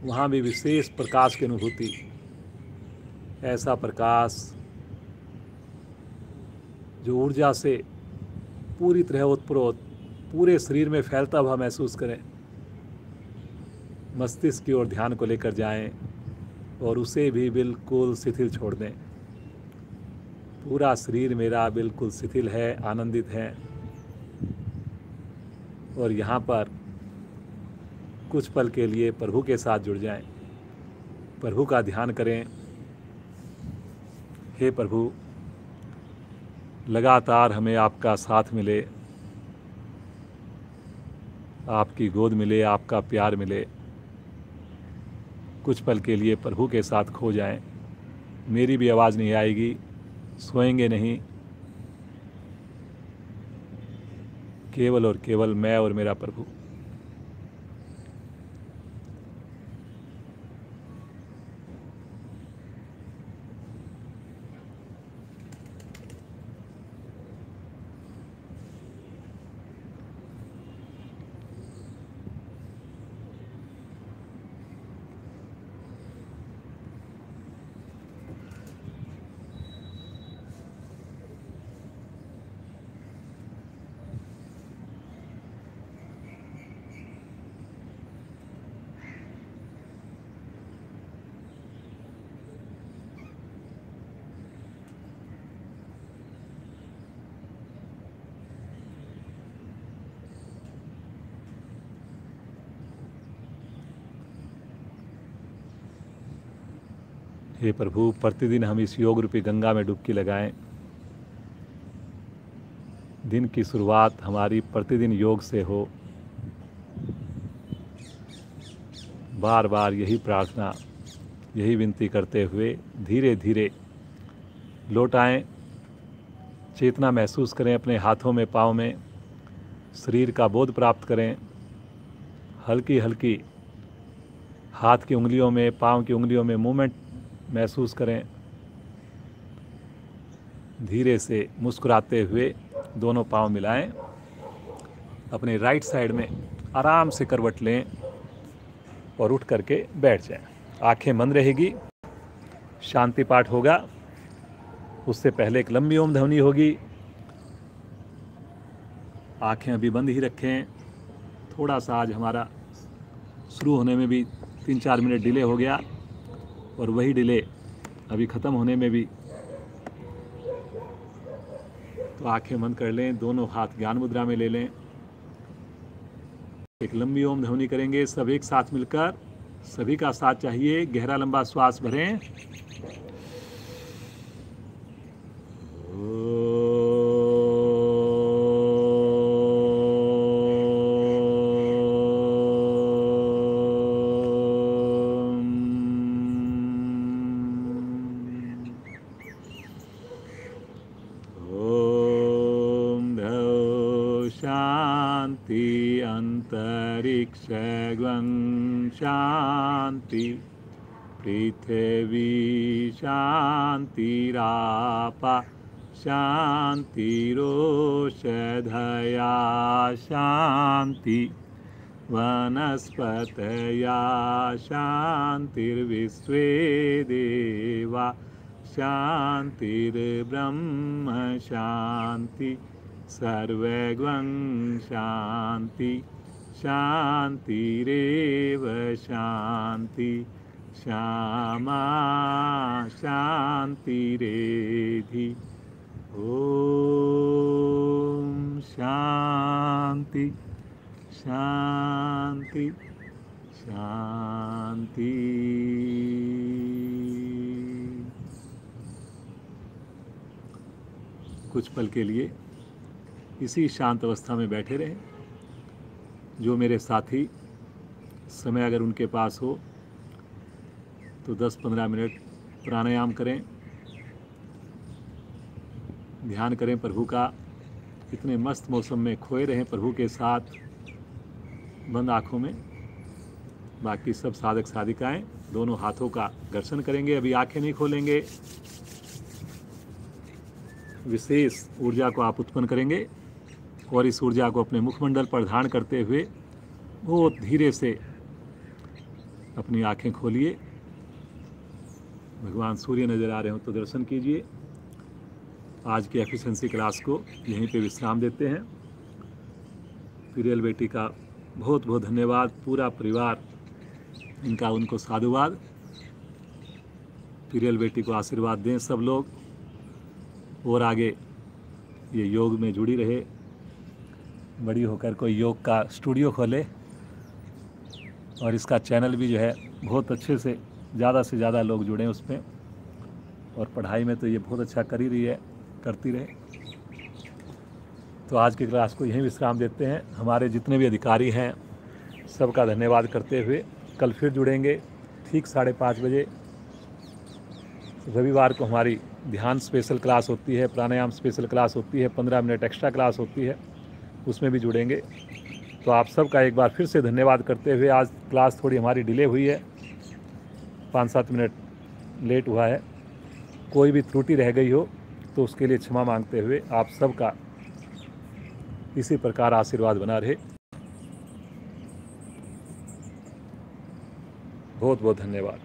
वहाँ भी विशेष प्रकाश की अनुभूति। ऐसा प्रकाश जो ऊर्जा से पूरी तरह ओतप्रोत पूरे शरीर में फैलता हुआ महसूस करें। मस्तिष्क की ओर ध्यान को लेकर जाएं और उसे भी बिल्कुल शिथिल छोड़ दें। पूरा शरीर मेरा बिल्कुल शिथिल है, आनंदित है। और यहाँ पर कुछ पल के लिए प्रभु के साथ जुड़ जाएं, प्रभु का ध्यान करें। हे प्रभु, लगातार हमें आपका साथ मिले, आपकी गोद मिले, आपका प्यार मिले। कुछ पल के लिए प्रभु के साथ खो जाएं। मेरी भी आवाज़ नहीं आएगी, सोएंगे नहीं, केवल और केवल मैं और मेरा प्रभु। हे प्रभु, प्रतिदिन हम इस योग रूपी गंगा में डुबकी लगाएं। दिन की शुरुआत हमारी प्रतिदिन योग से हो। बार बार यही प्रार्थना, यही विनती करते हुए धीरे धीरे लौट आएं। चेतना महसूस करें अपने हाथों में, पाँव में, शरीर का बोध प्राप्त करें। हल्की हल्की हाथ की उंगलियों में, पाँव की उंगलियों में मूवमेंट महसूस करें। धीरे से मुस्कुराते हुए दोनों पाँव मिलाएं। अपने राइट साइड में आराम से करवट लें और उठ करके बैठ जाएं। आंखें बंद रहेगी, शांति पाठ होगा। उससे पहले एक लंबी ओम ध्वनि होगी। आंखें अभी बंद ही रखें। थोड़ा सा आज हमारा शुरू होने में भी 3-4 मिनट डिले हो गया और वही डिले अभी ख़त्म होने में भी। तो आंखें बंद कर लें, दोनों हाथ ज्ञान मुद्रा में ले लें। एक लंबी ओम ध्वनि करेंगे सब एक साथ मिलकर। सभी का साथ चाहिए। गहरा लंबा श्वास भरें। शांति अंतरिक्षं शांति पृथिवी शांतिरापा शांतिरोषधया शांति वनस्पतया शांतिर्विश्वे देवा शांतिर्ब्रह्म शांति सर्वगं शांति शांतिरेव शांति श्यामा शांतिरेधि। ओम शांति शांति शांति। कुछ पल के लिए इसी शांत अवस्था में बैठे रहें। जो मेरे साथी समय अगर उनके पास हो तो 10-15 मिनट प्राणायाम करें, ध्यान करें प्रभु का। इतने मस्त मौसम में खोए रहें प्रभु के साथ बंद आँखों में। बाकी सब साधक साधिकाएं दोनों हाथों का घर्षण करेंगे। अभी आंखें नहीं खोलेंगे। विशेष ऊर्जा को आप उत्पन्न करेंगे और इस ऊर्जा को अपने मुखमंडल पर धारण करते हुए बहुत धीरे से अपनी आंखें खोलिए। भगवान सूर्य नज़र आ रहे हो तो दर्शन कीजिए। आज की एफिशिएंसी क्लास को यहीं पे विश्राम देते हैं। पिरियल बेटी का बहुत बहुत धन्यवाद। पूरा परिवार इनका उनको साधुवाद। पिरियल बेटी को आशीर्वाद दें सब लोग और आगे ये योग में जुड़ी रहे। बड़ी होकर कोई योग का स्टूडियो खोले और इसका चैनल भी जो है बहुत अच्छे से ज़्यादा लोग जुड़ें उस पर। और पढ़ाई में तो ये बहुत अच्छा कर ही रही है, करती रहे। तो आज की क्लास को यहीं विश्राम देते हैं। हमारे जितने भी अधिकारी हैं सबका धन्यवाद करते हुए कल फिर जुड़ेंगे ठीक 5:30 बजे। रविवार को हमारी ध्यान स्पेशल क्लास होती है, प्राणायाम स्पेशल क्लास होती है, 15 मिनट एक्स्ट्रा क्लास होती है, उसमें भी जुड़ेंगे। तो आप सबका एक बार फिर से धन्यवाद करते हुए, आज क्लास थोड़ी हमारी डिले हुई है, 5-7 मिनट लेट हुआ है। कोई भी त्रुटि रह गई हो तो उसके लिए क्षमा मांगते हुए आप सबका इसी प्रकार आशीर्वाद बना रहे। बहुत बहुत धन्यवाद।